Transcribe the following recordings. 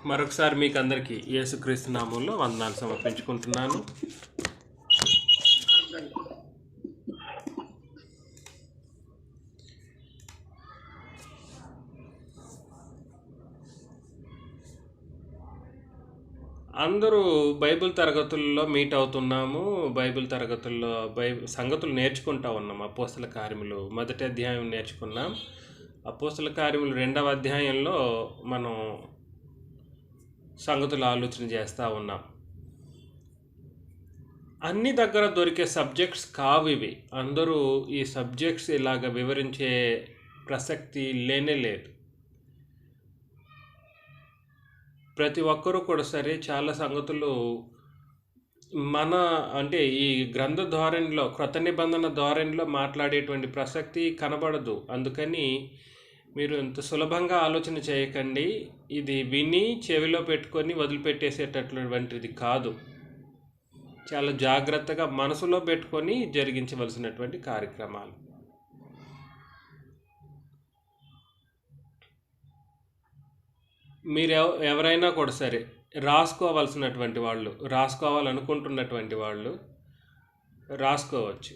మరొకసారి మీకు అందరికీ యేసుక్రీస్తు నామంలో వందనాలు సమర్పించుకుంటున్నాను. అందరూ బైబిల్ తరగతుల్లో మీట్ అవుతున్నాము. బైబిల్ తరగతుల్లో సంగతులు నేర్చుకుంటా ఉన్నాం. అపోస్తల కార్యములు మొదటి అధ్యాయం నేర్చుకున్నాం. అపోస్తల కార్యములు 2వ అధ్యాయంలో మనం సంగతులు ఆలోచన చేస్తూ ఉన్నాం. అన్ని దగ్గర దొరికే సబ్జెక్ట్స్ కావు ఇవి. అందరూ ఈ సబ్జెక్ట్స్ ఇలాగ వివరించే ప్రసక్తి లేనే లేదు. ప్రతి ఒక్కరూ కూడా సరే చాలా సంగతులు ఈ గ్రంథ ధోరణిలో, క్రొత్త నిబంధన ధోరణిలో మాట్లాడేటువంటి ప్రసక్తి కనబడదు. అందుకని మీరు ఇంత సులభంగా ఆలోచన చేయకండి. ఇది విని చెవిలో పెట్టుకొని వదిలిపెట్టేసేటటువంటిది కాదు. చాలా జాగ్రత్తగా మనసులో పెట్టుకొని జరిగించవలసినటువంటి కార్యక్రమాలు. మీరు ఎవరైనా కూడా సరే రాసుకోవాలనుకుంటున్నటువంటి వాళ్ళు రాసుకోవచ్చు.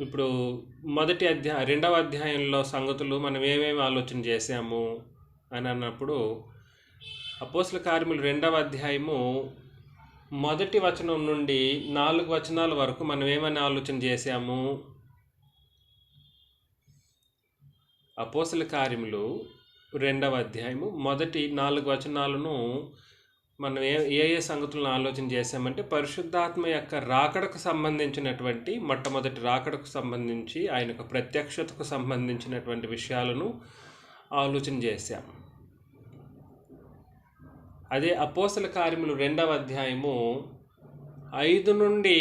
ఇప్పుడు 2వ అధ్యాయంలో సంగతులు మనం ఏమేమి ఆలోచన చేసాము అని అన్నప్పుడు, అపోస్తల కార్యములు 2వ అధ్యాయము 1వ వచనం నుండి 4 వచనాల వరకు మనం ఏమని ఆలోచన చేసాము. అపోస్తల కార్యములు 2వ అధ్యాయము మొదటి 4 వచనాలను మనం ఏ సంగతులను ఆలోచన చేసామంటే, పరిశుద్ధాత్మ యొక్క రాకడకు సంబంధించినటువంటి మొట్టమొదటి రాకడకు సంబంధించి ఆయన యొక్క ప్రత్యక్షతకు సంబంధించినటువంటి విషయాలను ఆలోచన చేశాం. అదే అపోస్తల కార్యములు 2వ అధ్యాయము 5 నుండి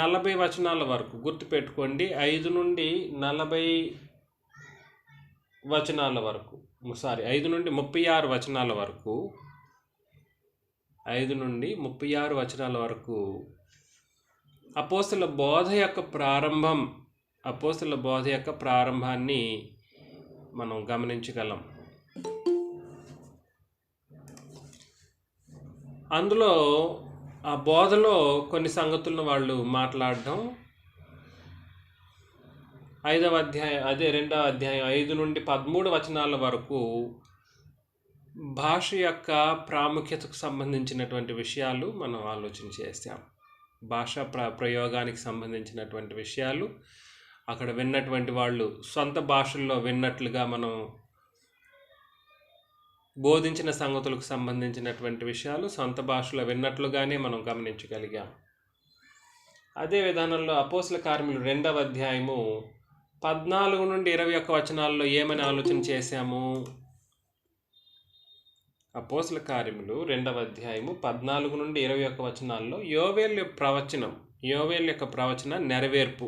40 వచనాల వరకు గుర్తుపెట్టుకోండి. 5 నుండి 40 వచనాల వరకు 5 నుండి 36 వచనాల వరకు 5 నుండి 36 వచనాల వరకు అపోస్తల బోధ యొక్క ప్రారంభాన్ని మనం గమనించగలం. అందులో ఆ బోధలో కొన్ని సంగతులను వాళ్ళు మాట్లాడడం, 2వ అధ్యాయం 5 నుండి 13 వచనాల వరకు భాష యొక్క ప్రాముఖ్యతకు సంబంధించినటువంటి విషయాలు మనం ఆలోచన చేస్తాం. భాషా ప్రయోగానికి సంబంధించినటువంటి విషయాలు, అక్కడ విన్నటువంటి వాళ్ళు సొంత భాషల్లో విన్నట్లుగా మనం బోధించిన సంగతులకు సంబంధించినటువంటి విషయాలు సొంత భాషలో విన్నట్లుగానే మనం గమనించగలిగాం. అదే విధానంలో అపోస్తల కార్యములు 2వ అధ్యాయము 14 నుండి 21 వచనాల్లో ఏమని ఆలోచన చేశాము. అపోస్తల కార్యములు 2వ అధ్యాయము 14 నుండి 21 వచనాల్లో యోవేలు యొక్క ప్రవచన నెరవేర్పు.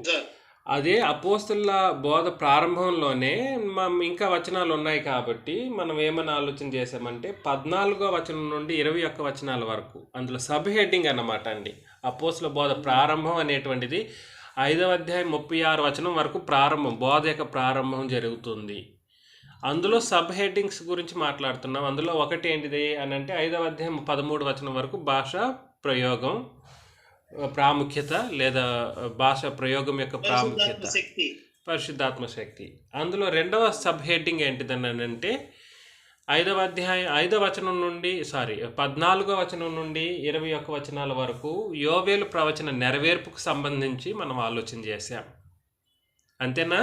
అదే అపోస్తల బోధ ప్రారంభంలోనే ఇంకా వచనాలు ఉన్నాయి కాబట్టి మనం ఏమని ఆలోచన చేసామంటే 14వ వచనం నుండి 21 వచనాల వరకు, అందులో సబ్ హెడ్డింగ్ అన్నమాట అండి. అపోస్తల బోధ ప్రారంభం అనేటువంటిది 5వ అధ్యాయం 36 వచనం వరకు బోధ యొక్క ప్రారంభం జరుగుతుంది. అందులో సబ్ హెడ్డింగ్స్ గురించి మాట్లాడుతున్నాం. అందులో ఒకటి ఏంటిది అని అంటే 5వ అధ్యాయం 13 వచనం వరకు భాష ప్రయోగం ప్రాముఖ్యత, లేదా భాష ప్రయోగం యొక్క ప్రాముఖ్యత, పరిశుద్ధాత్మ శక్తి. అందులో 2వ సబ్ హెడ్డింగ్ ఏంటిదని అంటే 14వ వచనం నుండి 21 వచనాల వరకు యోవేలు ప్రవచన నెరవేర్పుకు సంబంధించి మనం ఆలోచన చేశాం. అంతేనా?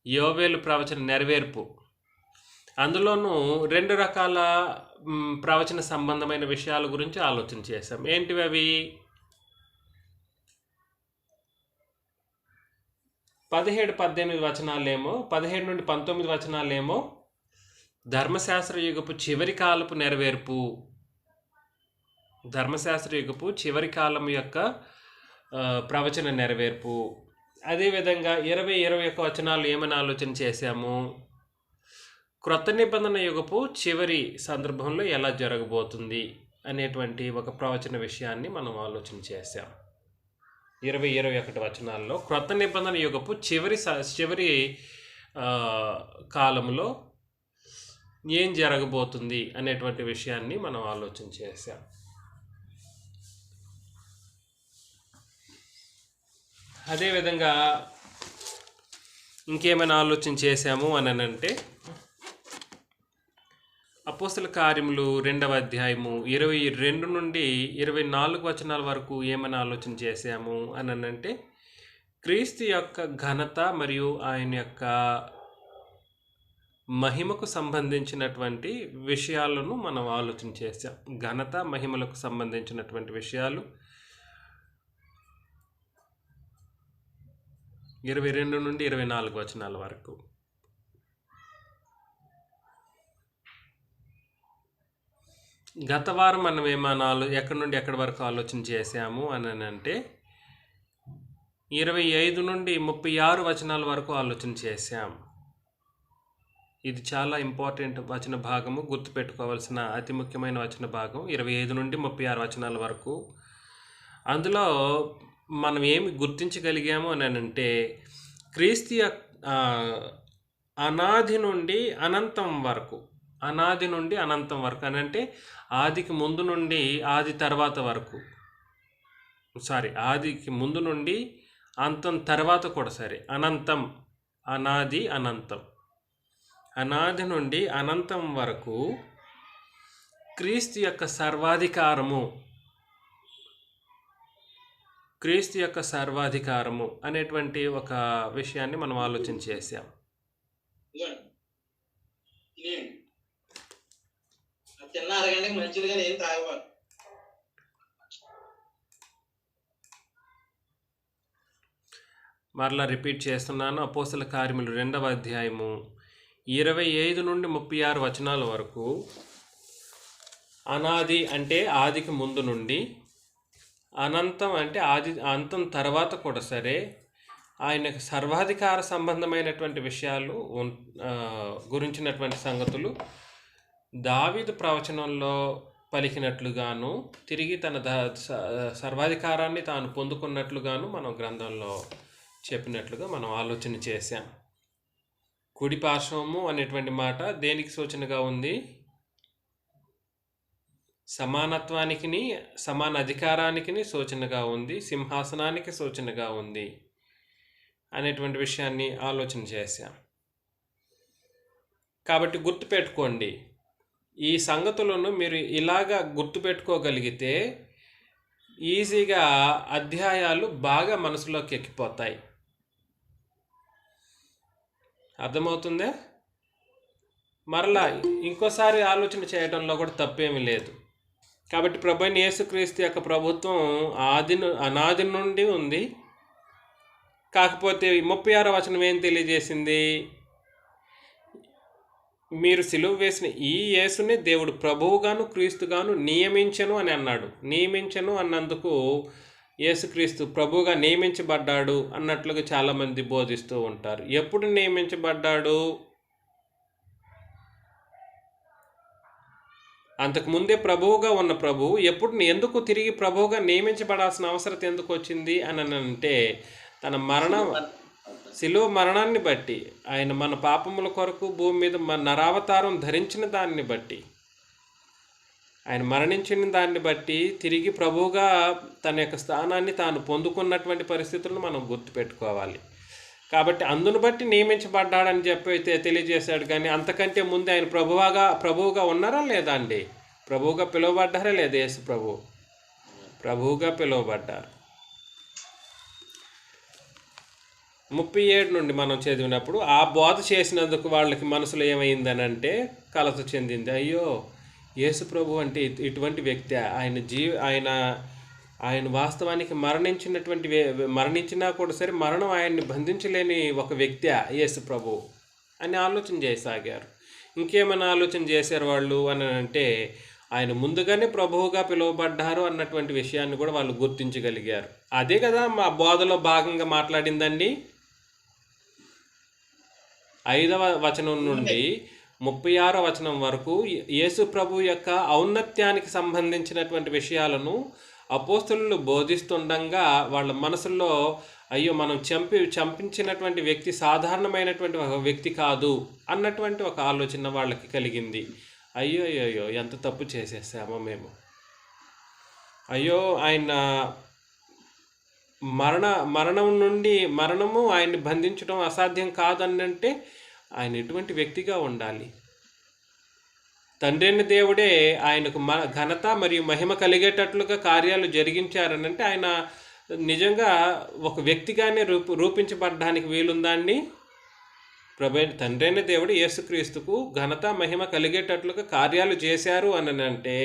యోవేలు ప్రవచన నెరవేర్పు, అందులోనూ 2 రకాల ప్రవచన సంబంధమైన విషయాల గురించి ఆలోచన చేశాం. ఏంటివి అవి? 17-18 వచనాలేమో, 17 నుండి 19 వచనాలేమో ధర్మశాస్త్ర యుగపు చివరి కాలపు నెరవేర్పు, ధర్మశాస్త్ర యుగపు చివరి కాలం యొక్క ప్రవచన నెరవేర్పు. అదేవిధంగా 20-21 వచనాలు ఏమని ఆలోచన చేశాము, క్రొత్త నిబంధన యుగపు చివరి సందర్భంలో ఎలా జరగబోతుంది అనేటువంటి ఒక ప్రవచన విషయాన్ని మనం ఆలోచన చేశాం. 20-21 వచనాల్లో క్రొత్త నిబంధన యుగపు చివరి కాలంలో ఏం జరగబోతుంది అనేటువంటి విషయాన్ని మనం ఆలోచన చేశాం. అదేవిధంగా ఇంకేమైనా ఆలోచన చేశాము అని అంటే, అపోస్తల కార్యములు 2వ అధ్యాయము 22 నుండి 24 వచనాల వరకు ఏమైనా ఆలోచన చేశాము అని అంటే, క్రీస్తు యొక్క ఘనత మరియు ఆయన యొక్క మహిమకు సంబంధించినటువంటి విషయాలను మనం ఆలోచన చేశాం. ఘనత మహిమలకు సంబంధించినటువంటి విషయాలు 22 నుండి 24 వచనాల వరకు. గత వారం మనం ఏమైనా ఎక్కడి నుండి ఎక్కడి వరకు ఆలోచన చేశాము అని అంటే 25 నుండి 36 వచనాల వరకు ఆలోచన చేశాం. ఇది చాలా ఇంపార్టెంట్ వచన భాగము, గుర్తుపెట్టుకోవాల్సిన అతి ముఖ్యమైన వచన భాగం 25 నుండి 36 వచనాల వరకు. అందులో మనం ఏమి గుర్తించగలిగాము అని అంటే, క్రీస్తు అనాది నుండి అనంతం వరకు, అనాది నుండి అనంతం వరకు అని అంటే ఆదికి ముందు నుండి ఆది తర్వాత వరకు, ఆదికి ముందు నుండి అంతం తర్వాత కూడా అనంతం, అనాది అనంతం, అనాది నుండి అనంతం వరకు క్రీస్తు యొక్క సర్వాధికారము, క్రీస్తు యొక్క సర్వాధికారము అనేటువంటి ఒక విషయాన్ని మనం ఆలోచన చేశాం. మరలా రిపీట్ చేస్తున్నాను. అపోస్తల కార్యములు 2వ అధ్యాయము 25 నుండి 36 వచనాల వరకు అనాది అంటే ఆదికి ముందు నుండి, అనంతం అంటే అంతం తర్వాత కూడా ఆయనకు సర్వాధికార సంబంధమైనటువంటి విషయాలు గురించినటువంటి సంగతులు దావీదు ప్రవచనంలో పలికినట్లుగాను, తిరిగి తన సర్వాధికారాన్ని తాను పొందుకున్నట్లుగాను మనం గ్రంథంలో చెప్పినట్లుగా మనం ఆలోచన చేశాం. కుడి పార్శ్వము అనేటువంటి మాట దేనికి సూచనగా ఉంది? సమానత్వానికి, సమాన అధికారానికి సూచనగా ఉంది, సింహాసనానికి సూచనగా ఉంది అనేటువంటి విషయాన్ని ఆలోచన చేశాం. కాబట్టి గుర్తుపెట్టుకోండి, ఈ సంగతులను మీరు ఇలాగా గుర్తుపెట్టుకోగలిగితే ఈజీగా అధ్యాయాలు బాగా మనసులోకి ఎక్కిపోతాయి. అర్థమవుతుందా? మరలా ఇంకోసారి ఆలోచన చేయడంలో కూడా తప్పేమీ లేదు. కాబట్టి ప్రభువైన యేసుక్రీస్తు యొక్క ప్రభుత్వం అనాది నుండి ఉంది. కాకపోతే 36వ వచనం ఏం తెలియజేసింది? మీరు సిలువ వేసిన ఈ యేసుని దేవుడు ప్రభువుగాను క్రీస్తుగాను నియమించను అని అన్నాడు. నియమించను అన్నందుకు యేసుక్రీస్తు ప్రభువుగా నియమించబడ్డాడు అన్నట్లుగా చాలామంది బోధిస్తూ ఉంటారు. ఎప్పుడు నియమించబడ్డాడు? అంతకుముందే ప్రభువుగా ఉన్న ప్రభువు ఎందుకు తిరిగి ప్రభువుగా నియమించబడాల్సిన అవసరం ఎందుకు వచ్చింది అని అంటే, తన శిలువ మరణాన్ని బట్టి, ఆయన మన పాపముల కొరకు భూమి మీద నరావతారం ధరించిన దాన్ని బట్టి, ఆయన మరణించిన దాన్ని బట్టి తిరిగి ప్రభువుగా తన యొక్క స్థానాన్ని తాను పొందుకున్నటువంటి పరిస్థితులను మనం గుర్తుపెట్టుకోవాలి. కాబట్టి అందును బట్టి నియమించబడ్డాడని చెప్పి తెలియజేశాడు. కానీ అంతకంటే ముందు ఆయన ప్రభువుగా ఉన్నారా లేదా అండి? ప్రభువుగా పిలువబడ్డారా లేదా? యేసు ప్రభువుగా పిలువబడ్డారు. 37 నుండి మనం చదివినప్పుడు, ఆ బోధ చేసినందుకు వాళ్ళకి మనసులో ఏమైందని అంటే కలత చెందింది. అయ్యో, యేసు ప్రభు అంటే ఇటువంటి వ్యక్తి, ఆయన వాస్తవానికి మరణించినా కూడా మరణం ఆయన్ని బంధించలేని ఒక వ్యక్తి యేసు ప్రభు అని ఆలోచన చేయసాగారు. ఇంకేమైనా ఆలోచన చేశారు వాళ్ళు అని అంటే, ఆయన ముందుగానే ప్రభువుగా పిలువబడ్డారు అన్నటువంటి విషయాన్ని కూడా వాళ్ళు గుర్తించగలిగారు. అదే కదా మా బోధలో భాగంగా మాట్లాడిందండి. 5వ వచనం నుండి 36వ వచనం వరకు యేసు ప్రభు యొక్క ఔన్నత్యానికి సంబంధించినటువంటి విషయాలను అపోస్తలులు బోధిస్తుండగా వాళ్ళ మనసుల్లో అయ్యో మనం చంపించినటువంటి వ్యక్తి సాధారణమైనటువంటి ఒక వ్యక్తి కాదు అన్నటువంటి ఒక ఆలోచన వాళ్ళకి కలిగింది. అయ్యో అయ్యో ఎంత తప్పు చేసేసామో మేము, అయ్యో ఆయన మరణము ఆయన్ని బంధించడం అసాధ్యం కాదనంటే ఆయన ఎటువంటి వ్యక్తిగా ఉండాలి. తండ్రి అయిన దేవుడే ఆయనకు ఘనత మరియు మహిమ కలిగేటట్లుగా కార్యాలు జరిగించారనంటే ఆయన నిజంగా ఒక వ్యక్తిగానే రూపించబడడానికి వీలుందాన్ని. తండ్రి అయిన దేవుడు యేసుక్రీస్తుకు ఘనత మహిమ కలిగేటట్లుగా కార్యాలు చేశారు అని అంటే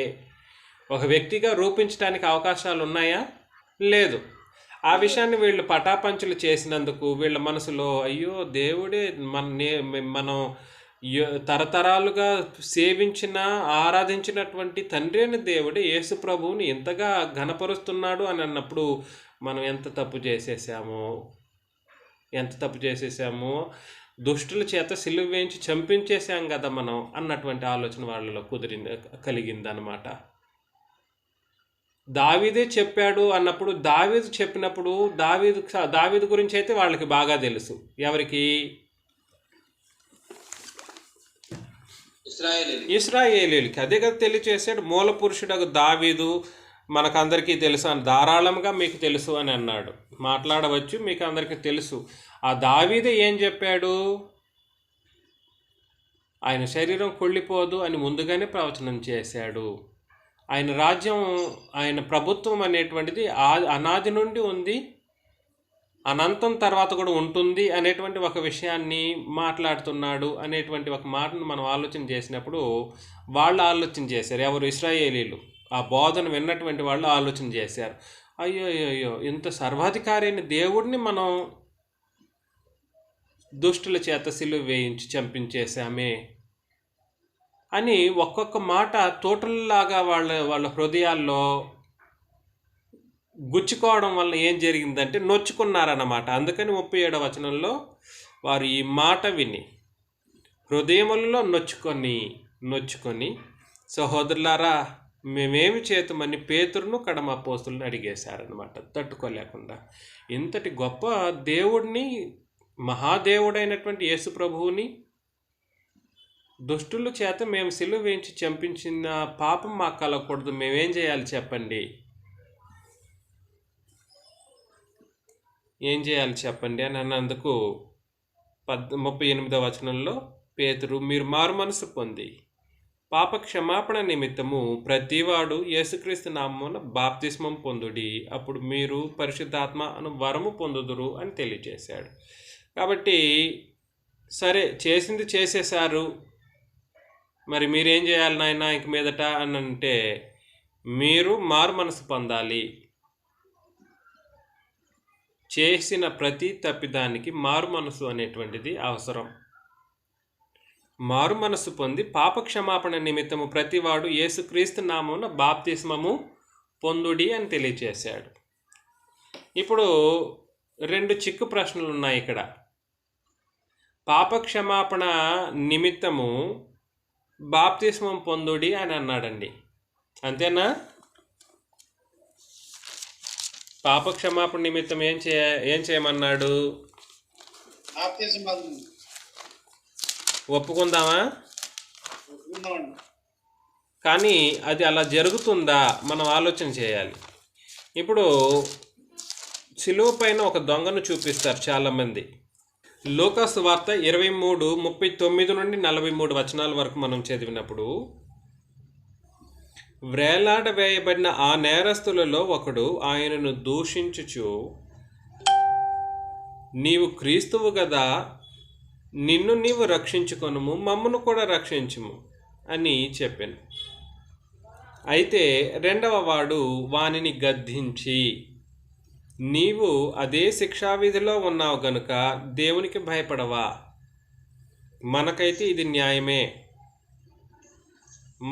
ఒక వ్యక్తిగా రూపించడానికి అవకాశాలు ఉన్నాయా? లేదు. ఆ విషయాన్ని వీళ్ళు పటాపంచులు చేసినందుకు వీళ్ళ మనసులో అయ్యో దేవుడే మనం తరతరాలుగా సేవించిన ఆరాధించినటువంటి తండ్రి అయిన దేవుడే యేసు ప్రభువుని ఎంతగా ఘనపరుస్తున్నాడు అని అన్నప్పుడు మనం ఎంత తప్పు చేసేసాము, దుష్టుల చేత సిలువ వేయించి చంపించేసాం కదా మనం అన్నటువంటి ఆలోచన వాళ్ళలో కలిగిందనమాట. దావీదే చెప్పాడు అన్నప్పుడు, దావీదు చెప్పినప్పుడు దావీదు గురించి అయితే వాళ్ళకి బాగా తెలుసు. ఎవరికి? ఇశ్రాయేలీలకి. అదే కదా తెలియచేశాడు. మూల పురుషుడు దావీదు మనకందరికీ తెలుసు అని, ధారాళంగా మీకు తెలుసు అని అన్నాడు. మాట్లాడవచ్చు, మీకు అందరికీ తెలుసు. ఆ దావీదే ఏం చెప్పాడు? ఆయన శరీరం కుళ్ళిపోదు అని ముందుగానే ప్రవచనం చేశాడు. ఆయన రాజ్యం, ఆయన ప్రభుత్వం అనేటువంటిది అనాది నుండి ఉంది, అనంతం తర్వాత కూడా ఉంటుంది అనేటువంటి ఒక విషయాన్ని మాట్లాడుతున్నాడు అనేటువంటి ఒక మాటను మనం ఆలోచన చేసినప్పుడు వాళ్ళు ఆలోచన చేశారు. ఎవరు? ఇశ్రాయేలీలు. ఆ బోధన విన్నటువంటి వాళ్ళు ఆలోచన చేశారు. అయ్యో అయ్యో ఇంత సర్వాధికారి అయిన దేవుడిని మనం దుష్టుల చేత సిలువ వేయించి చంపించేశామే అని ఒక్కొక్క మాట తోటల్లాగా వాళ్ళ హృదయాల్లో గుచ్చుకోవడం వల్ల ఏం జరిగిందంటే నొచ్చుకున్నారన్నమాట. అందుకని 37వ వచనంలో వారు ఈ మాట విని హృదయములలో నొచ్చుకొని సహోదరులారా మేమేమి చేతుమని పేతురును కడమ అపోస్తులను అడిగేశారనమాట, తట్టుకోలేకుండా. ఇంతటి గొప్ప దేవుడిని, మహాదేవుడైనటువంటి యేసు ప్రభువుని దుష్టుల చేత మేము సిలువ వేయించి చంపించిన పాపం మాకు కలగకూడదు, మేమేం చేయాలి చెప్పండి? ఏం చేయాలి చెప్పండి అని అన్నందుకు 38వ వచనంలో పేతురు, మీరు మారు మనసు పొంది పాప క్షమాపణ నిమిత్తము ప్రతివాడు యేసుక్రీస్తు నామమున బాప్తిస్మం పొందుడి, అప్పుడు మీరు పరిశుద్ధాత్మ అను వరము పొందుదురు అని తెలియజేశాడు. కాబట్టి సరే, చేసింది చేసేశారు, మరి మీరేం చేయాలి నాయన ఇంక మీదట అని అంటే, మీరు మారు మనసు పొందాలి. చేసిన ప్రతి తప్పిదానికి మారు మనసు అనేటువంటిది అవసరం. మారు మనసు పొంది పాప క్షమాపణ నిమిత్తము ప్రతివాడు యేసుక్రీస్తు నామమున బాప్తిస్మము పొందుడి అని తెలియచేశాడు. ఇప్పుడు 2 చిక్కు ప్రశ్నలు ఉన్నాయి ఇక్కడ. పాప క్షమాపణ నిమిత్తము బాప్తిస్మం పొందుడి అని అన్నాడండి, అంతేనా? పాప క్షమాపణ నిమిత్తం ఏం చేయమన్నాడు? ఒప్పుకుందామా? కానీ అది అలా జరుగుతుందా మనం ఆలోచన చేయాలి. ఇప్పుడు సిలువ పైన ఒక దొంగను చూపిస్తారు చాలామంది. లూకా సువార్త 23:39 నుండి 43 వచనాల వరకు మనం చదివినప్పుడు, వ్రేలాడవేయబడిన ఆ నేరస్తులలో ఒకడు ఆయనను దూషించుచు, నీవు క్రీస్తువు గదా, నిన్ను నీవు రక్షించుకొనుము, మమ్మను కూడా రక్షించుము అని చెప్పాను. అయితే రెండవ వాడు వానిని గద్దించి, నీవు అదే శిక్షావిధిలో ఉన్నావు గనుక దేవునికి భయపడవా? మనకైతే ఇది న్యాయమే,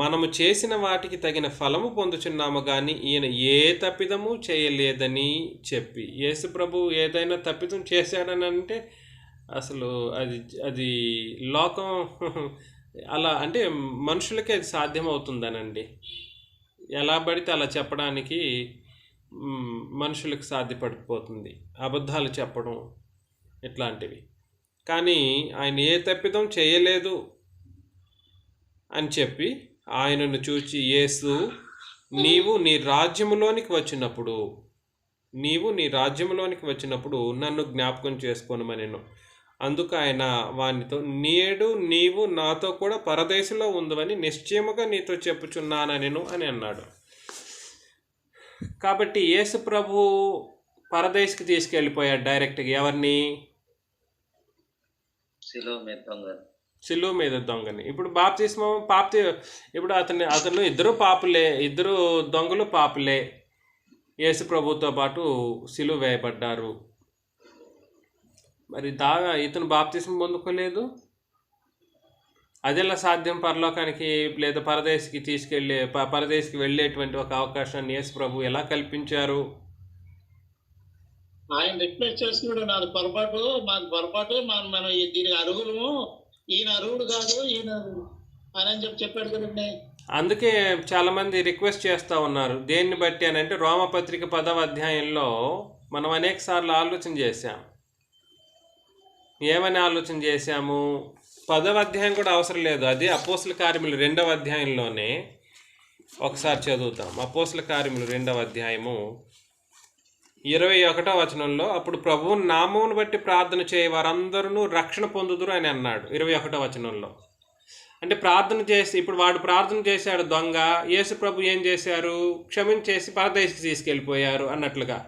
మనము చేసిన వాటికి తగిన ఫలము పొందుచున్నాము కానీ ఈయన ఏ తప్పిదము చేయలేదని చెప్పి. యేసు ప్రభు ఏదైనా తప్పిదం చేశాడని అంటే అసలు అది లోకం అలా అంటే మనుషులకి అది సాధ్యమవుతుందనండి. ఎలా పడితే అలా చెప్పడానికి మనుషులకు సాధ్యపడిపోతుంది, అబద్ధాలు చెప్పడం ఇట్లాంటివి. కానీ ఆయన ఏ తప్పిదం చేయలేదు అని చెప్పి ఆయనను చూచి యేసు నీవు నీ రాజ్యములోనికి వచ్చినప్పుడు నన్ను జ్ఞాపకం చేసుకోనమనెను. అందుకు ఆయన వానితో నేడు నీవు నాతో కూడా పరదేశంలో ఉందని నిశ్చయముగా నీతో చెప్పుచున్నానెను అని అన్నాడు. కాబట్టి యేసు ప్రభు పరదేశికి తీసుకెళ్ళిపోయాడు డైరెక్ట్గా. ఎవరిని? సిలువ మీద దొంగని. ఇప్పుడు బాప్తిస్మం ఇప్పుడు అతను ఇద్దరు దొంగలు పాపులే యేసు ప్రభుతో పాటు సిలువ వేయబడ్డారు. మరి ఇతను బాప్తిస్మం పొందుకోలేదు, అదెలా సాధ్యం? పరలోకానికి లేదా పరదేశికి వెళ్ళేటువంటి ఒక అవకాశాన్ని యేసు ప్రభు ఎలా కల్పించారు? ఆయన రిక్వెస్ట్ చేసుకున్నాడు, నాది పొరపాటు, మాది పొరపాటు, మనం దీనికి అర్హులము, ఈయన అర్హుడు కాదు ఈయన అని చెప్పాడు కదండి. అందుకే చాలా మంది రిక్వెస్ట్ చేస్తూ ఉన్నారు. దేన్ని బట్టి అని అంటే రోమపత్రిక 10వ అధ్యాయంలో మనం అనేక సార్లు ఆలోచన చేశాం. ఏమని ఆలోచన చేశాము? 10వ అధ్యాయం కూడా అవసరం లేదు, అది అపోస్తల కార్యములు 2వ అధ్యాయంలోనే ఒకసారి చదువుతాం. అపోస్తల కార్యములు 2వ అధ్యాయము 21వ వచనంలో అప్పుడు ప్రభువు నామమును బట్టి ప్రార్థన చేయ వారందరూ రక్షణ పొందుదురు అని అన్నాడు 21వ వచనంలో. అంటే ప్రార్థన చేసి, ఇప్పుడు వాడు ప్రార్థన చేశాడు దొంగ, యేసు ప్రభు ఏం చేశారు? క్షమించేసి పరదేశికి తీసుకెళ్ళిపోయారు అన్నట్లుగా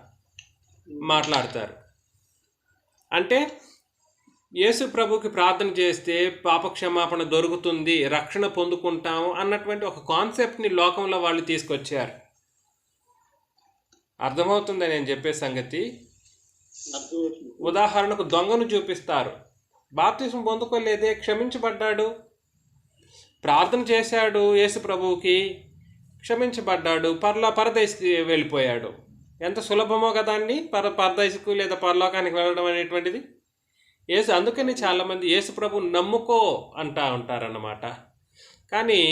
మాట్లాడతారు. అంటే యేసు ప్రభుకి ప్రార్థన చేస్తే పాపక్షమాపణ దొరుకుతుంది, రక్షణ పొందుకుంటాము అన్నటువంటి ఒక కాన్సెప్ట్ని లోకంలో వాళ్ళు తీసుకొచ్చారు. అర్థమవుతుందా నేను చెప్పే సంగతి? ఉదాహరణకు దొంగను చూపిస్తారు, బాప్తిస్మం పొందుకోలేదే, క్షమించబడ్డాడు, ప్రార్థన చేశాడు యేసు ప్రభువుకి, క్షమించబడ్డాడు, పరదేశికి వెళ్ళిపోయాడు. ఎంత సులభమో కదా అండి పరదేశికు లేదా పరలోకానికి వెళ్ళడం అనేటువంటిది. అందుకని చాలామంది యేసు ప్రభు నమ్ముకో అంటూ ఉంటారన్నమాట. కానీ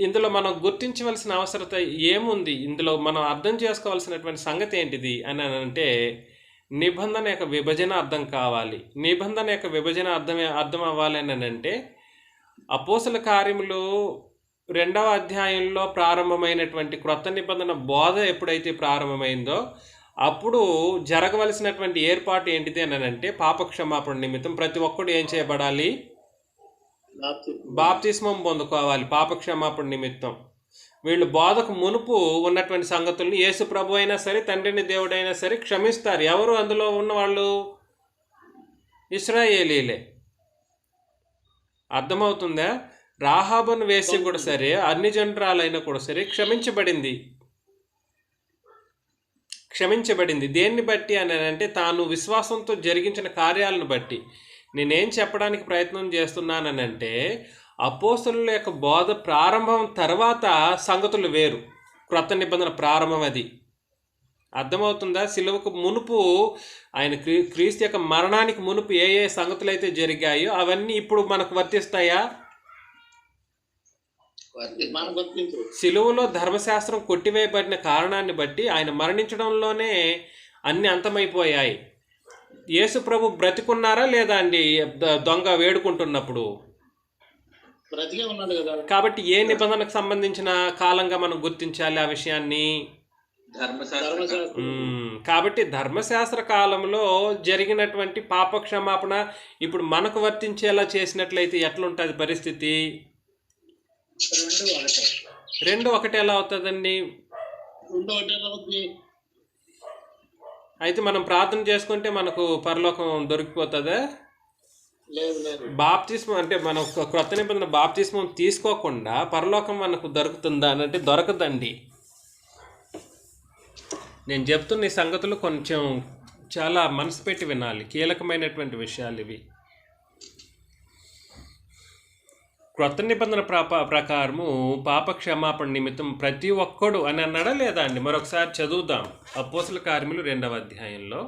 ఇందులో మనం గుర్తించవలసిన అవసరత ఏముంది? ఇందులో మనం అర్థం చేసుకోవాల్సినటువంటి సంగతి ఏంటిది అని అంటే నిబంధన యొక్క విభజన అర్థం కావాలి. నిబంధన యొక్క విభజన అర్థం అవ్వాలి అని అంటే అపోస్తల కార్యములు 2వ అధ్యాయంలో ప్రారంభమైనటువంటి క్రొత్త నిబంధన బోధ ఎప్పుడైతే ప్రారంభమైందో అప్పుడు జరగవలసినటువంటి ఏర్పాటు ఏంటిది అని అంటే పాపక్షమాపణ నిమిత్తం ప్రతి ఒక్కడు ఏం చేయబడాలి? బాప్తిస్మం పొందుకోవాలి పాపక్షమాపణ నిమిత్తం. వీళ్ళు బోధకు మునుపు ఉన్నటువంటి సంగతులను యేసు ప్రభు అయినా సరే, తండ్రిని దేవుడైనా సరే క్షమిస్తారు. ఎవరు అందులో ఉన్నవాళ్ళు? ఇశ్రాయేలీలే. అర్థమవుతుందా? రాహాబును వేసి కూడా సరే, అన్ని జనరాలైనా కూడా సరే క్షమించబడింది. దేన్ని బట్టి అని అంటే తాను విశ్వాసంతో జరిగించిన కార్యాలను బట్టి. నేనేం చెప్పడానికి ప్రయత్నం చేస్తున్నానంటే అపోస్తలుల యొక్క బోధ ప్రారంభం తర్వాత సంగతులు వేరు, క్రొత్త నిబంధన ప్రారంభం అది. అర్థమవుతుందా? సిలువకు మునుపు ఆయన క్రీస్తు యొక్క మరణానికి మునుపు ఏ ఏ సంగతులు అయితే జరిగాయో అవన్నీ ఇప్పుడు మనకు వర్తిస్తాయా? సిలువలో ధర్మశాస్త్రం కొట్టివేయబడిన కారణాన్ని బట్టి ఆయన మరణించడంలోనే అన్ని అంతమైపోయాయి. యేసు ప్రభు బ్రతికున్నారా లేదా అండి దొంగ వేడుకుంటున్నప్పుడు? బ్రతికే ఉన్నాడు కదా. కాబట్టి ఏ నిబంధనకు సంబంధించిన కాలంగా మనం గుర్తించాలి ఆ విషయాన్ని? కాబట్టి ధర్మశాస్త్ర కాలంలో జరిగినటువంటి పాపక్షమాపణ ఇప్పుడు మనకు వర్తించేలా చేసినట్లయితే ఎట్లుంటుంది పరిస్థితి? రెండు ఒకటి ఎలా అవుతుందండి? అయితే మనం ప్రార్థన చేసుకుంటే మనకు పరలోకం దొరికిపోతుందా? బాప్తిస్మం అంటే మనం క్రొత్త నిబంధన బాప్తిస్మం తీసుకోకుండా పరలోకం మనకు దొరుకుతుందా అని అంటే దొరకదండి. నేను చెప్తున్న ఈ సంగతులు కొంచెం చాలా మనసు పెట్టి వినాలి, కీలకమైనటువంటి విషయాలు ఇవి. క్రొత్త నిబంధన ప్రకారము పాపక్షమాపణ నిమిత్తం ప్రతి ఒక్కడు అని అన్నాడా లేదా అండి? మరొకసారి చదువుదాం. అపోస్తల కార్యములు 2వ అధ్యాయంలో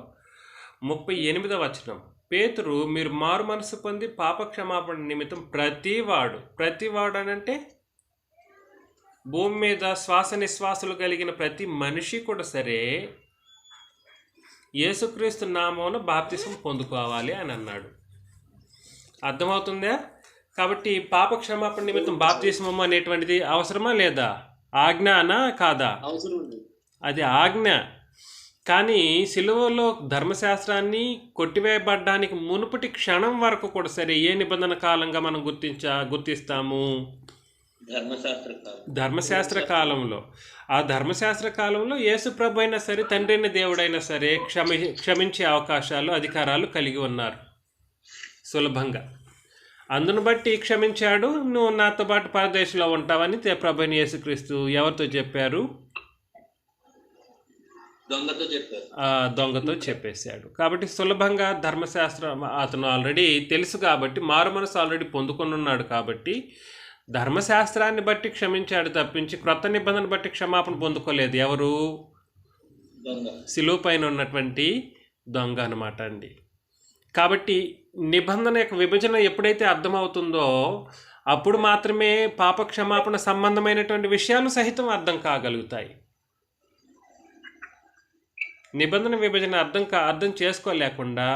38వ వచనం. పేతురు మీరు మారు మనసు పొంది పాపక్షమాపణ నిమిత్తం ప్రతివాడు అని అంటే భూమి మీద శ్వాస నిశ్వాసాలు కలిగిన ప్రతి మనిషి కూడా సరే యేసుక్రీస్తు నామమున బాప్తిసం పొందుకోవాలి అని అన్నాడు. అర్థమవుతుందా? కాబట్టి పాప క్షమాపణ నిమిత్తం బాప్తిస్మము అనేటువంటిది అవసరమా లేదా? ఆజ్ఞానా కాదా? అవసరం ఉంది. అది ఆజ్ఞ. కానీ సిలువలో ధర్మశాస్త్రాన్ని కొట్టివేయబడ్డానికి మునుపటి క్షణం వరకు కూడా సరే ఏ నిబంధన కాలంగా మనం గుర్తిస్తాము? ధర్మశాస్త్ర కాలంలో. ఆ ధర్మశాస్త్ర కాలంలో యేసు ప్రభు అయినా సరే, తండ్రి అయిన దేవుడైనా సరే క్షమించే అవకాశాలు, అధికారాలు కలిగి ఉన్నారు సులభంగా. అందును బట్టి క్షమించాడు. నువ్వు నాతో పాటు పరదేశంలో ఉంటావని ప్రభు అయిన యేసుక్రీస్తు ఎవరితో చెప్పారు? దొంగతో చెప్పేశాడు. కాబట్టి సులభంగా ధర్మశాస్త్రం అతను ఆల్రెడీ తెలుసు కాబట్టి, మారు మనసు ఆల్రెడీ పొందుకొని ఉన్నాడు కాబట్టి ధర్మశాస్త్రాన్ని బట్టి క్షమించాడు తప్పించి క్రొత్త నిబంధన బట్టి క్షమాపణ పొందుకోలేదు. ఎవరు? సిలువ పైన ఉన్నటువంటి దొంగ అనమాట అండి. కాబట్టి నిబంధన యొక్క విభజన ఎప్పుడైతే అర్థమవుతుందో అప్పుడు మాత్రమే పాప క్షమాపణ సంబంధమైనటువంటి విషయాలు సహితం అర్థం కాగలుగుతాయి. నిబంధన విభజన అర్థం చేసుకోలేకుండా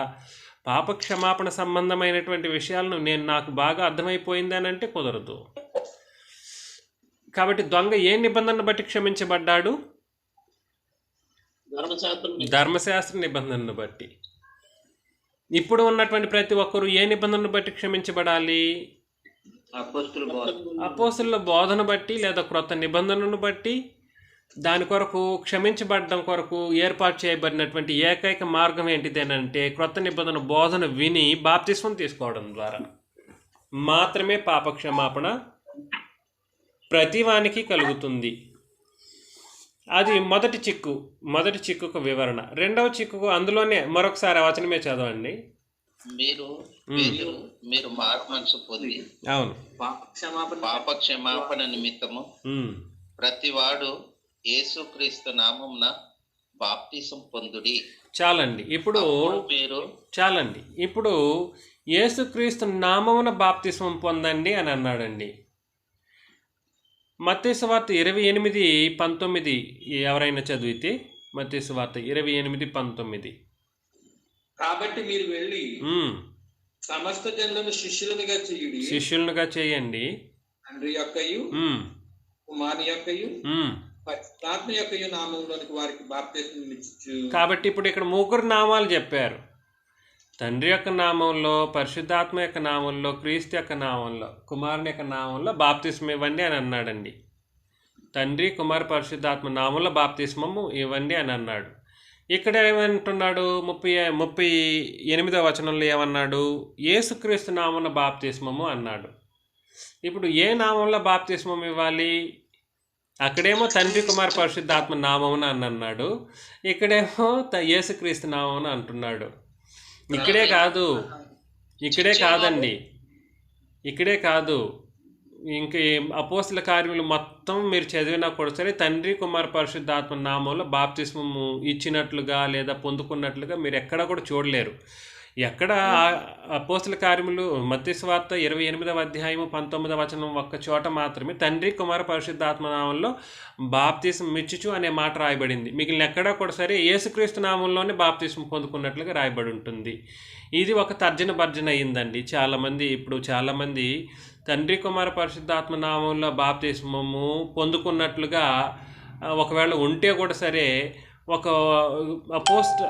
పాప క్షమాపణ సంబంధమైనటువంటి విషయాలను నాకు బాగా అర్థమైపోయిందని అంటే కుదరదు. కాబట్టి దొంగ ఏ నిబంధనను బట్టి క్షమించబడ్డాడు? ధర్మశాస్త్ర నిబంధనను బట్టి. ఇప్పుడు ఉన్నటువంటి ప్రతి ఒక్కరూ ఏ నిబంధనను బట్టి క్షమించబడాలి? అపోస్తుల బోధన బట్టి లేదా క్రొత్త నిబంధనను బట్టి. దాని కొరకు క్షమించబడడం కొరకు ఏర్పాటు చేయబడినటువంటి ఏకైక మార్గం ఏంటిదేనంటే క్రొత్త నిబంధన బోధన విని బాప్తిస్మం తీసుకోవడం ద్వారా మాత్రమే పాప క్షమాపణ ప్రతివానికి కలుగుతుంది. అది మొదటి చిక్కుకు వివరణ. రెండవ చిక్కుకు అందులోనే మరొకసారి వచనమే చదవండి. మీరు మారు మనసు పొంది అవును పాప క్షమాపణ నిమిత్తము ప్రతివాడు యేసుక్రీస్తు నామమున బాప్తిసం పొందుడి. చాలండి. ఇప్పుడు యేసుక్రీస్తు నామమున బాప్తిసం పొందండి అని అన్నాడండి. మత్తయి సువార్త 28:19 ఎవరైనా చదివితే, మత్తయి సువార్త 28:19. కాబట్టి మీరు వెళ్ళి సమస్త జనులను శిష్యులుగా చేయండి. తండ్రి యొక్కయు కుమారుని యొక్కయు పరిశుద్ధాత్మ యొక్కయు నామములోనికి వారికి బాప్తిసం ఇచ్చు. కాబట్టి ఇప్పుడు ఇక్కడ 3 నామాలు చెప్పారు. తండ్రి యొక్క నామంలో, పరిశుద్ధాత్మ యొక్క నామంలో, క్రీస్తు యొక్క నామంలో, కుమారుని యొక్క నామంలో బాప్తిస్మం ఇవ్వండి అని అన్నాడండి. తండ్రి, కుమారు, పరిశుద్ధాత్మ నామంలో బాప్తిస్మము ఇవ్వండి అని అన్నాడు. ఇక్కడ ఏమంటున్నాడు? 38వ వచనంలో ఏమన్నాడు? యేసుక్రీస్తు నామమున బాప్తిస్మము అన్నాడు. ఇప్పుడు ఏ నామంలో బాప్తిస్మం ఇవ్వాలి? అక్కడేమో తండ్రి, కుమారు, పరిశుద్ధాత్మ నామమున అని అన్నాడు. ఇక్కడేమో యేసుక్రీస్తు నామమున అంటున్నాడు. ఇక్కడే కాదు ఇంక అపోస్తల కార్యములు మొత్తం మీరు చదివినా కూడా సరే తండ్రి, కుమార, పరిశుద్ధాత్మ నామంలో బాప్తిస్మము ఇచ్చినట్లుగా లేదా పొందుకున్నట్లుగా మీరు ఎక్కడ కూడా చూడలేరు. ఎక్కడ అపోస్తల కార్యములు మత్తయి సువార్త 28వ అధ్యాయము 19వ వచనం ఒక్క చోట మాత్రమే తండ్రి, కుమార, పరిశుద్ధాత్మ నామంలో బాప్తిస్మం ఇచ్చుచు అనే మాట రాయబడింది. మిగిలిన ఎక్కడా కూడా సరే యేసుక్రీస్తు నామంలోనే బాప్తిస్మం పొందుకున్నట్లుగా రాయబడి ఉంటుంది. ఇది ఒక తర్జన భర్జన అయిందండి. చాలామంది తండ్రి, కుమార, పరిశుద్ధాత్మ నామంలో బాప్తిస్మము పొందుకున్నట్లుగా ఒకవేళ ఉంటే కూడా సరే ఒక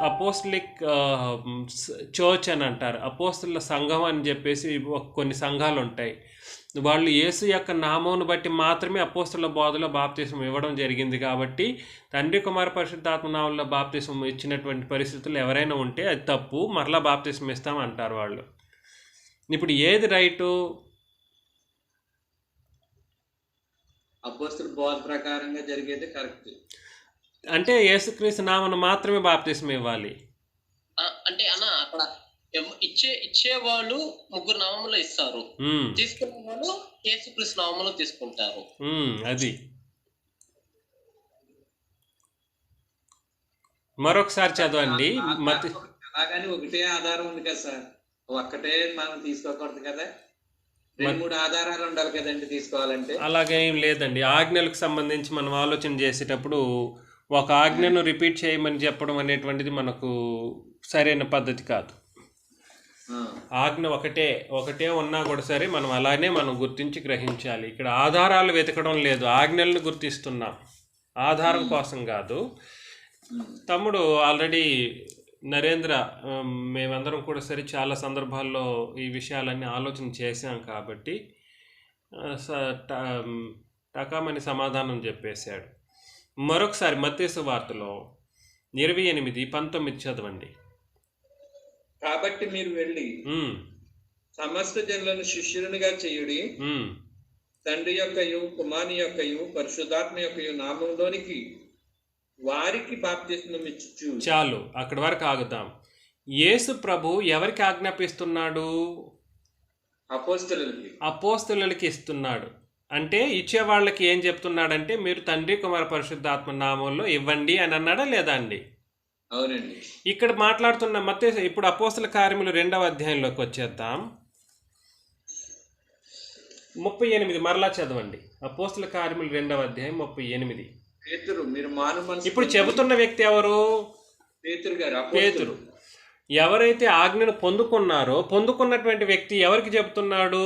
అపోస్టలిక్ చర్చ్ అని అంటారు. అపోస్తల సంఘం అని చెప్పేసి కొన్ని సంఘాలు ఉంటాయి. వాళ్ళు యేసు యొక్క నామమును బట్టి మాత్రమే అపోస్తల బోధలో బాప్తిస్మం ఇవ్వడం జరిగింది. కాబట్టి తండ్రి, కుమార, పరిశుద్ధాత్మ నామంలో బాప్తిస్మం ఇచ్చినటువంటి పరిస్థితులు ఎవరైనా ఉంటే అది తప్పు, మరలా బాప్తిస్మం ఇస్తామంటారు వాళ్ళు. ఇప్పుడు ఏది రైటు? అపోస్తల బోధ ప్రకారంగా జరిగేది కరెక్ట్. అంటే యేసుక్రీస్తు నామమున మాత్రమే బాప్తిస్మం ఇవ్వాలి. అంటే అన్న అక్కడ ఇచ్చే వాళ్ళు 3 నామములు ఇస్తారు, తీసుకునే వాళ్ళు యేసుక్రీస్తు నామములో తీసుకుంటారు. అది మరొకసారి చదవండి. అలాగని ఒకటే ఆధారం ఉంది కదా సార్, ఒక్కటే మనం తీసుకోకూడదు కదా. 2-3 ఆధారాలు ఉండాలి కదండి తీసుకోవాలంటే. అలాగే ఏం లేదండి. ఆజ్ఞలకు సంబంధించి మనం ఆలోచన చేసేటప్పుడు ఒక ఆజ్ఞను రిపీట్ చేయమని చెప్పడం అనేటువంటిది మనకు సరైన పద్ధతి కాదు. ఆ, ఆజ్ఞ ఒకటే ఉన్నా కూడా సరే మనం అలానే మనం గుర్తించి గ్రహించాలి. ఇక్కడ ఆధారాలు వెతకడం లేదు, ఆజ్ఞలను గుర్తిస్తున్నాం, ఆధారం కోసం కాదు. తమ్ముడు ఆల్రెడీ నరేంద్ర, మేమందరం కూడా సరే చాలా సందర్భాల్లో ఈ విషయాలన్నీ ఆలోచన చేశాం కాబట్టి టకామని సమాధానం చెప్పేశాడు. మరొకసారి మత్తయి సువార్తలో 28:19 చదవండి. కాబట్టి మీరు వెళ్ళి సమస్త జనులను శిష్యులుగా చేయుడి, తండ్రి యొక్కయు కుమారుని యొక్కయు పరిశుద్ధాత్మ యొక్కయు నామంలోనికి వారికి బాప్తిస్మం ఇచ్చుచు. చాలు, అక్కడి వరకు ఆగుతాం. యేసు ప్రభు ఎవరికి ఆజ్ఞాపిస్తున్నాడు? అపోస్తలులకి ఇస్తున్నాడు. అంటే ఇచ్చే వాళ్ళకి ఏం చెప్తున్నాడంటే మీరు తండ్రి కుమార పరిశుద్ధాత్మ నామంలో ఇవ్వండి అని అన్నాడా లేదా అండి? అవునండి. ఇక్కడ మాట్లాడుతున్న మత్తయి, ఇప్పుడు అపోస్తల కార్యములు 2వ అధ్యాయంలోకి వచ్చేద్దాం. 38 మరలా చదవండి. అపోస్తల కార్యములు 2వ అధ్యాయం 38. ఇప్పుడు చెబుతున్న వ్యక్తి ఎవరు? పేతురు. ఎవరైతే ఆజ్ఞను పొందుకున్నారో పొందుకున్నటువంటి వ్యక్తి ఎవరికి చెబుతున్నాడు?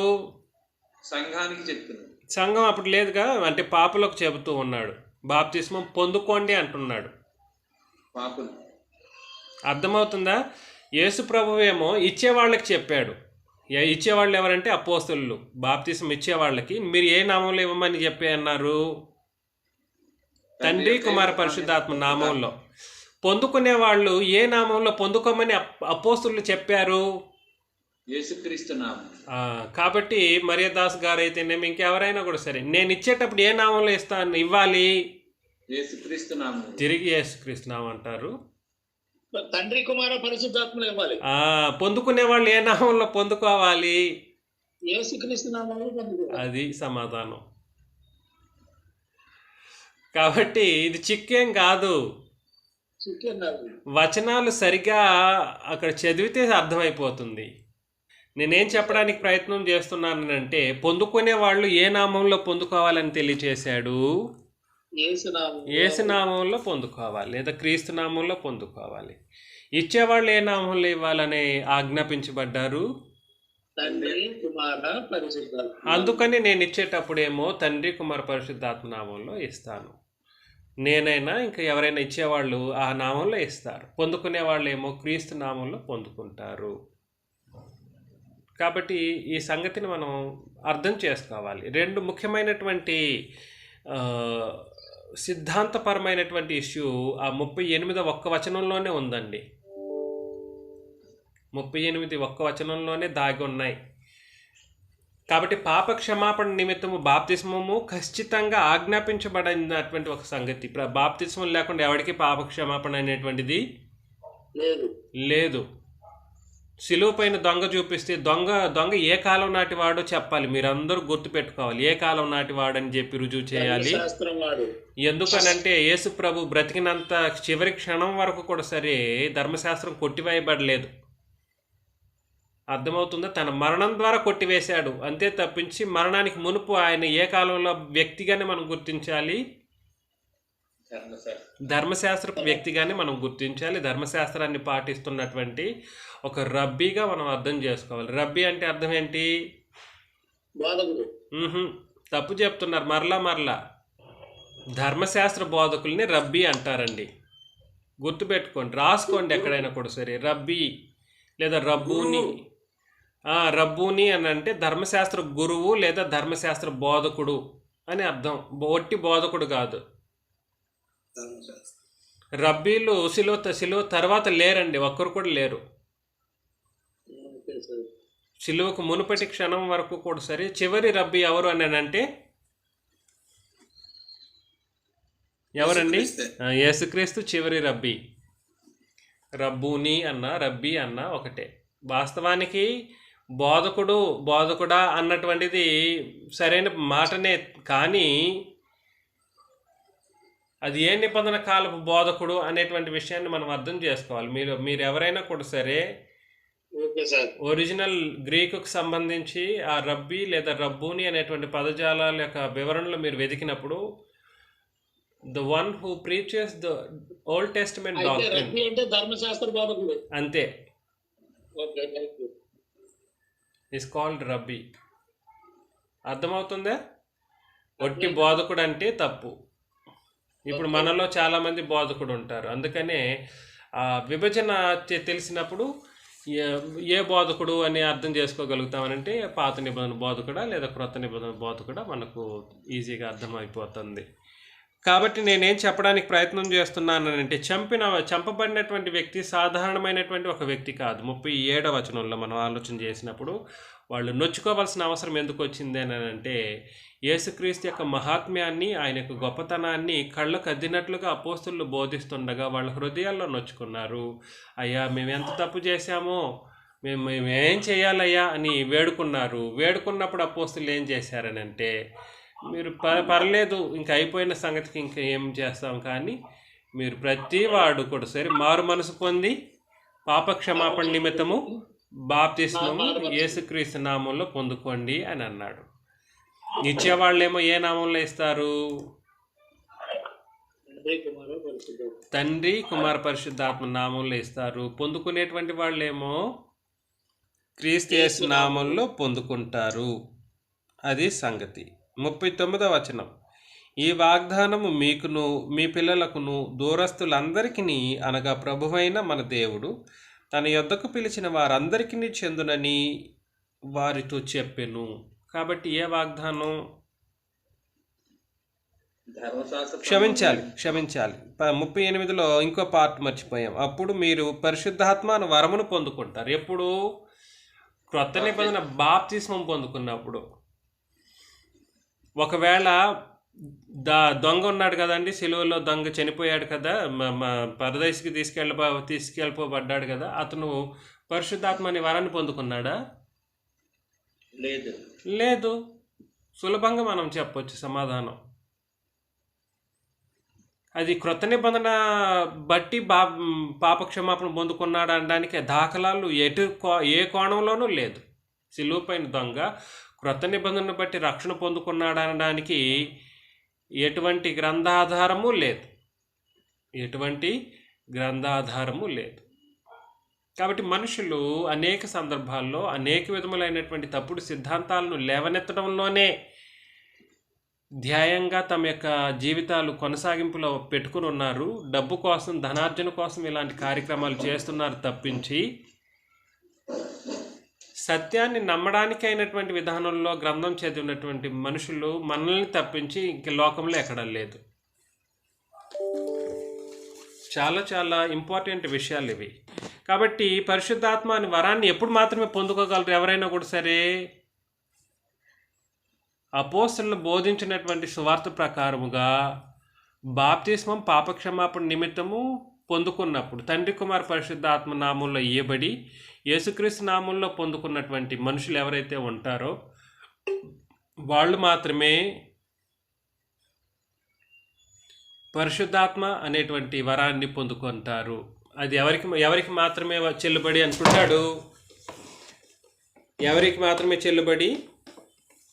సంఘానికి చెప్తున్నాడు. సంఘం అప్పుడు లేదుగా, అంటే పాపులకు చెబుతూ ఉన్నాడు. బాప్తిస్మం పొందుకోండి అంటున్నాడు. పాపులు అర్థమవుతుందా? యేసు ప్రభువేమో ఇచ్చేవాళ్ళకి చెప్పాడు. ఇచ్చేవాళ్ళు ఎవరంటే అపోస్తలులు. బాప్తిస్మం ఇచ్చేవాళ్ళకి మీరు ఏ నామంలో ఇవ్వమని చెప్పి అన్నారు? తండ్రి కుమార పరిశుద్ధాత్మ నామంలో. పొందుకునే వాళ్ళు ఏ నామంలో పొందుకోమని అపోస్తలులు చెప్పారు? యేసుక్రీస్తు నామం. కాబట్టి మరియదాస్ గారు అయితేనేమి ఇంకెవరైనా కూడా సరే, నేను ఇచ్చేటప్పుడు ఏ నామంలో ఇవ్వాలి? యేసుక్రీస్తు నామం. తిరిగి యేసుక్రీస్తు నామం అంటారు. తండ్రి కుమార పరిశుద్ధాత్మలు ఇవ్వాలి. పొందుకునే వాళ్ళు ఏ నామంలో పొందుకోవాలి? యేసుక్రీస్తు నామంలో. అది సమాధానం. కాబట్టి ఇది చిక్కేం కాదు. వచనాలు సరిగా అక్కడ చదివితే అర్థమైపోతుంది. నేనేం చెప్పడానికి ప్రయత్నం చేస్తున్నానంటే పొందుకునే వాళ్ళు ఏ నామంలో పొందుకోవాలని తెలియచేశాడు? యేసు నామంలో పొందుకోవాలి, లేదా క్రీస్తు నామంలో పొందుకోవాలి. ఇచ్చేవాళ్ళు ఏ నామంలో ఇవ్వాలని ఆజ్ఞాపించబడ్డారు? అందుకని నేను ఇచ్చేటప్పుడేమో తండ్రి కుమార పరిశుద్ధాత్మ నామంలో ఇస్తాను. నేనైనా ఇంకా ఎవరైనా ఇచ్చేవాళ్ళు ఆ నామంలో ఇస్తారు. పొందుకునే వాళ్ళు ఏమో క్రీస్తు నామంలో పొందుకుంటారు. కాబట్టి ఈ సంగతిని మనం అర్థం చేసుకోవాలి. 2 ముఖ్యమైనటువంటి సిద్ధాంతపరమైనటువంటి ఇష్యూ ఆ 38 ఒక్క వచనంలోనే ఉందండి. 38 ఒక్క వచనంలోనే దాగి ఉన్నాయి. కాబట్టి పాప క్షమాపణ నిమిత్తము బాప్తిస్మము ఖచ్చితంగా ఆజ్ఞాపించబడినటువంటి ఒక సంగతి. బాప్తిస్మం లేకుండా ఎవరికి పాప క్షమాపణ అనేటువంటిది లేదు. శిలువ పైన దొంగ చూపిస్తే దొంగ ఏ కాలం నాటి వాడో చెప్పాలి. మీరందరూ గుర్తుపెట్టుకోవాలి, ఏ కాలం నాటి వాడని చెప్పి రుజువు చేయాలి. ఎందుకనంటే యేసు ప్రభు బ్రతికినంత చివరి క్షణం వరకు కూడా సరే ధర్మశాస్త్రం కొట్టివేయబడలేదు. అర్థమవుతుందా? తన మరణం ద్వారా కొట్టివేశాడు అంతే తప్పించి మరణానికి మునుపు ఆయన ఏ కాలంలో వ్యక్తిగానే మనం గుర్తించాలి, ధర్మశాస్త్ర వ్యక్తిగానే మనం గుర్తించాలి. ధర్మశాస్త్రాన్ని పాటిస్తున్నటువంటి ఒక రబ్బీగా మనం అర్థం చేసుకోవాలి. రబ్బీ అంటే అర్థం ఏంటి? తప్పు చెప్తున్నారు. మరలా ధర్మశాస్త్ర బోధకుల్ని రబ్బీ అంటారండి. గుర్తుపెట్టుకోండి, రాసుకోండి ఎక్కడైనా కూడా సరే. రబ్బీ లేదా రబ్బూని అని అంటే ధర్మశాస్త్ర గురువు లేదా ధర్మశాస్త్ర బోధకుడు అని అర్థం. ఒట్టి బోధకుడు కాదు. రబ్బీలు శిలువ తర్వాత లేరండి, ఒక్కరు కూడా లేరు. శిలువకు మునుపటి క్షణం వరకు కూడా సరే చివరి రబ్బీ ఎవరు అని అంటే ఎవరండి? యేసుక్రీస్తు చివరి రబ్బీ. రబ్బూని అన్న రబ్బీ అన్న ఒకటే. వాస్తవానికి బోధకుడా అన్నటువంటిది సరైన మాటనే, కానీ అది ఏ నిబంధన కాలపు బోధకుడు అనేటువంటి విషయాన్ని మనం అర్థం చేసుకోవాలి. మీరు ఎవరైనా కూడా సరే ఓకే సార్. ఒరిజినల్ గ్రీకుకు సంబంధించి ఆ రబ్బీ లేదా రబ్బూని అనేటువంటి పదజాలాల యొక్క వివరణలు మీరు వెతికినప్పుడు the one who preaches the Old Testament అయితే డాక్ట్రిన్ రబ్బీ అంటే ధర్మశాస్త్ర బోధకుడు. అంతే, okay, thank you. Is called rabbi. అర్థమవుతుందా? ఒట్టి బోధకుడు అంటే తప్పు. ఇప్పుడు మనలో చాలామంది బోధకుడు ఉంటారు, అందుకనే విభజన తెలిసినప్పుడు ఏ బోధకుడు అని అర్థం చేసుకోగలుగుతామనంటే పాత నిబంధన బోధకుడా లేదా క్రొత్త నిబంధన బోధకుడా మనకు ఈజీగా అర్థమైపోతుంది. కాబట్టి నేనేం చెప్పడానికి ప్రయత్నం చేస్తున్నానంటే చంపబడినటువంటి వ్యక్తి సాధారణమైనటువంటి ఒక వ్యక్తి కాదు. 37వ వచనంలో మనం ఆలోచన చేసినప్పుడు వాళ్ళు నొచ్చుకోవాల్సిన అవసరం ఎందుకు వచ్చింది అని అంటే యేసుక్రీస్తు యొక్క మహాత్మ్యాన్ని, ఆయన యొక్క గొప్పతనాన్ని కళ్ళకు అద్దినట్లుగా అపోస్తులు బోధిస్తుండగా వాళ్ళ హృదయాల్లో నొచ్చుకున్నారు. అయ్యా మేము ఎంత తప్పు చేశామో, మేమేం చేయాలయ్యా అని వేడుకున్నారు. వేడుకున్నప్పుడు అపోస్తులు ఏం చేశారని అంటే, మీరు పర్లేదు ఇంకా అయిపోయిన సంగతికి ఇంకా ఏం చేస్తాం, కానీ మీరు ప్రతి వాడు కూడా సరే మారు మనసు పొంది పాప క్షమాపణ నిమిత్తము బాప్తిస్మము యేసుక్రీస్తు నామంలో పొందుకోండి అని అన్నాడు. ఇచ్చేవాళ్ళేమో ఏ నామంలో ఇస్తారు? తండ్రి కుమార పరిశుద్ధాత్మ నామంలో ఇస్తారు. పొందుకునేటువంటి వాళ్ళేమో క్రీస్తు యేసు నామంలో పొందుకుంటారు. అది సంగతి. 39వ వచనం, ఈ వాగ్దానము మీకును మీ పిల్లలకును దూరస్తులందరికీ అనగా ప్రభువైన మన దేవుడు తన యొద్దకు పిలిచిన వారందరికీ చెందునని వారితో చెప్పెను. కాబట్టి ఏ వాగ్దానం? క్షమించాలి 38లో ఇంకో పార్ట్ మర్చిపోయాం. అప్పుడు మీరు పరిశుద్ధాత్మ వరమును పొందుకుంటారు. ఎప్పుడు? క్రొత్త నిబంధన బాప్తిస్మం పొందుకున్నప్పుడు. ఒకవేళ దొంగ ఉన్నాడు కదండి, సిలువలో దొంగ చనిపోయాడు కదా, పరదేశికి తీసుకెళ్ళిపోబడ్డాడు కదా, అతను పరిశుద్ధాత్మని వరాన్ని పొందుకున్నాడా? లేదు. సులభంగా మనం చెప్పొచ్చు సమాధానం. అది క్రొత్త నిబంధన బట్టి పాపక్షమాపణ పొందుకున్నాడు అనడానికి దాఖలాలు ఏ కోణంలోనూ లేదు. సిలువ పైన దొంగ క్రొత్త నిబంధనను బట్టి రక్షణ పొందుకున్నాడు అనడానికి ఎటువంటి గ్రంథాధారము లేదు. కాబట్టి మనుషులు అనేక సందర్భాల్లో అనేక విధములైనటువంటి తప్పుడు సిద్ధాంతాలను లేవనెత్తడంలోనే ధ్యేయంగా తమ యొక్క జీవితాలు కొనసాగింపులో పెట్టుకుని ఉన్నారు. డబ్బు కోసం, ధనార్జన కోసం ఇలాంటి కార్యక్రమాలు చేస్తున్నారు తప్పించి సత్యాన్ని నమ్మడానికి అయినటువంటి విధానంలో గ్రంథం చదివినటువంటి మనుషులు మనల్ని తప్పించి ఇంక లోకంలో ఎక్కడా లేదు. చాలా చాలా ఇంపార్టెంట్ విషయాలు ఇవి. కాబట్టి పరిశుద్ధాత్మ అనే వరాన్ని ఎప్పుడు మాత్రమే పొందుకోగలరు ఎవరైనా కూడా సరే? అపోస్తలులు బోధించినటువంటి సువార్త ప్రకారముగా బాప్తిస్మం పాపక్షమాపణ నిమిత్తము పొందుకున్నప్పుడు తండ్రి కుమార పరిశుద్ధాత్మ నామంలో ఇయ్యబడి యేసుక్రీస్తు నామంలో పొందుకున్నటువంటి మనుషులు ఎవరైతే ఉంటారో వాళ్ళు మాత్రమే పరిశుద్ధాత్మ అనేటువంటి వరాన్ని పొందుకుంటారు. అది ఎవరికి మాత్రమే చెల్లుబడి అనుకుంటాడు? ఎవరికి మాత్రమే చెల్లుబడి?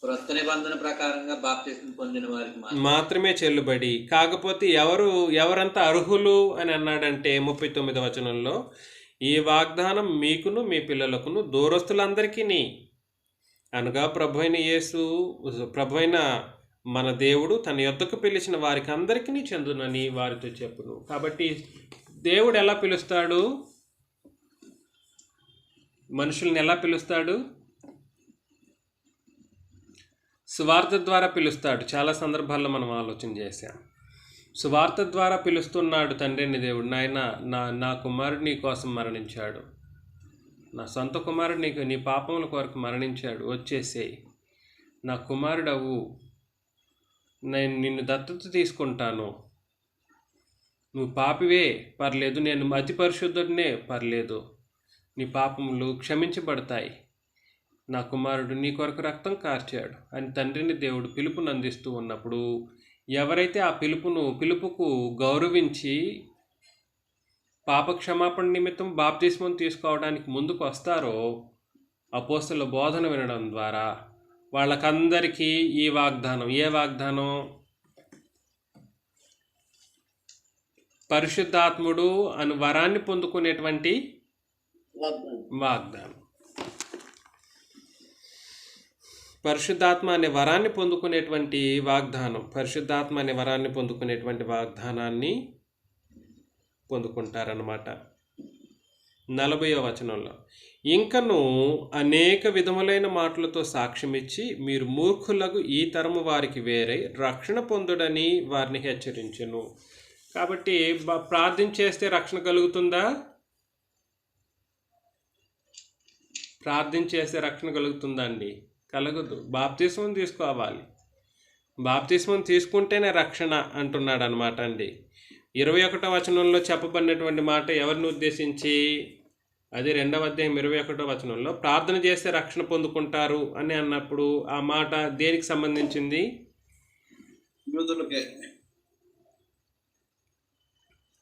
క్రొత్త నిబంధన ప్రకారంగా బాప్తిస్మం పొందిన వారికి మాత్రమే చెల్లుబడి. కాకపోతే ఎవరంతా అర్హులు అని అన్నాడంటే 39వ వచనంలో, ఈ వాగ్దానం మీకును మీ పిల్లలకును దూరస్తులందరికీ అనగా ప్రభువైన మన దేవుడు తన యొద్దకు పిలిచిన వారికి అందరికీ చెందునని వారితో చెప్పును. కాబట్టి దేవుడు ఎలా పిలుస్తాడు? మనుషుల్ని ఎలా పిలుస్తాడు? సువార్త ద్వారా పిలుస్తాడు. చాలా సందర్భాల్లో మనం ఆలోచన చేశాం. సువార్త ద్వారా పిలుస్తున్నాడు తండ్రిని దేవుడు. నాయన నా కుమారుడు నీ కోసం మరణించాడు, నా సొంత కుమారుడు నీ పాపముల కొరకు మరణించాడు, వచ్చేసేయి, నా కుమారుడవు, నేను నిన్ను దత్తత తీసుకుంటాను, నువ్వు పాపివే పర్లేదు, నేను అతి పరిశుద్ధుడినే పర్లేదు, నీ పాపములు క్షమించబడతాయి, నా కుమారుడు నీ కొరకు రక్తం కార్చాడు అని తండ్రిని దేవుడు పిలుపును అందిస్తూ ఉన్నప్పుడు ఎవరైతే ఆ పిలుపుకు గౌరవించి పాప క్షమాపణ నిమిత్తం బాప్తిస్మం తీసుకోవడానికి ముందుకు వస్తారో అపోస్తలుల బోధన వినడం ద్వారా వాళ్ళకందరికీ ఈ వాగ్దానం, ఏ వాగ్దానం? పరిశుద్ధాత్ముడు అను వరాన్ని పొందుకునేటువంటి వాగ్దానం. పరిశుద్ధాత్మ అనే వరాన్ని పొందుకునేటువంటి వాగ్దానం, పరిశుద్ధాత్మ అనే వరాన్ని పొందుకునేటువంటి వాగ్దానాన్ని పొందుకుంటారన్నమాట. 40వ వచనంలో, ఇంకను అనేక విధములైన మాటలతో సాక్ష్యమిచ్చి మీరు మూర్ఖులకు ఈ తరము వారికి వేరే రక్షణ పొందుడని వారిని హెచ్చరించును. కాబట్టి ప్రార్థన చేస్తే రక్షణ కలుగుతుందా? ప్రార్థన చేస్తే రక్షణ కలుగుతుందా అండి? కలగదు. బాప్తిస్మం తీసుకోవాలి. బాప్తిస్మం తీసుకుంటేనే రక్షణ అంటున్నాడు అనమాట అండి. 21వ వచనంలో చెప్పబడినటువంటి మాట ఎవరిని ఉద్దేశించి? అది 2వ అధ్యాయం 21వ వచనంలో ప్రార్థన చేస్తే రక్షణ పొందుకుంటారు అని అన్నప్పుడు ఆ మాట దేనికి సంబంధించింది?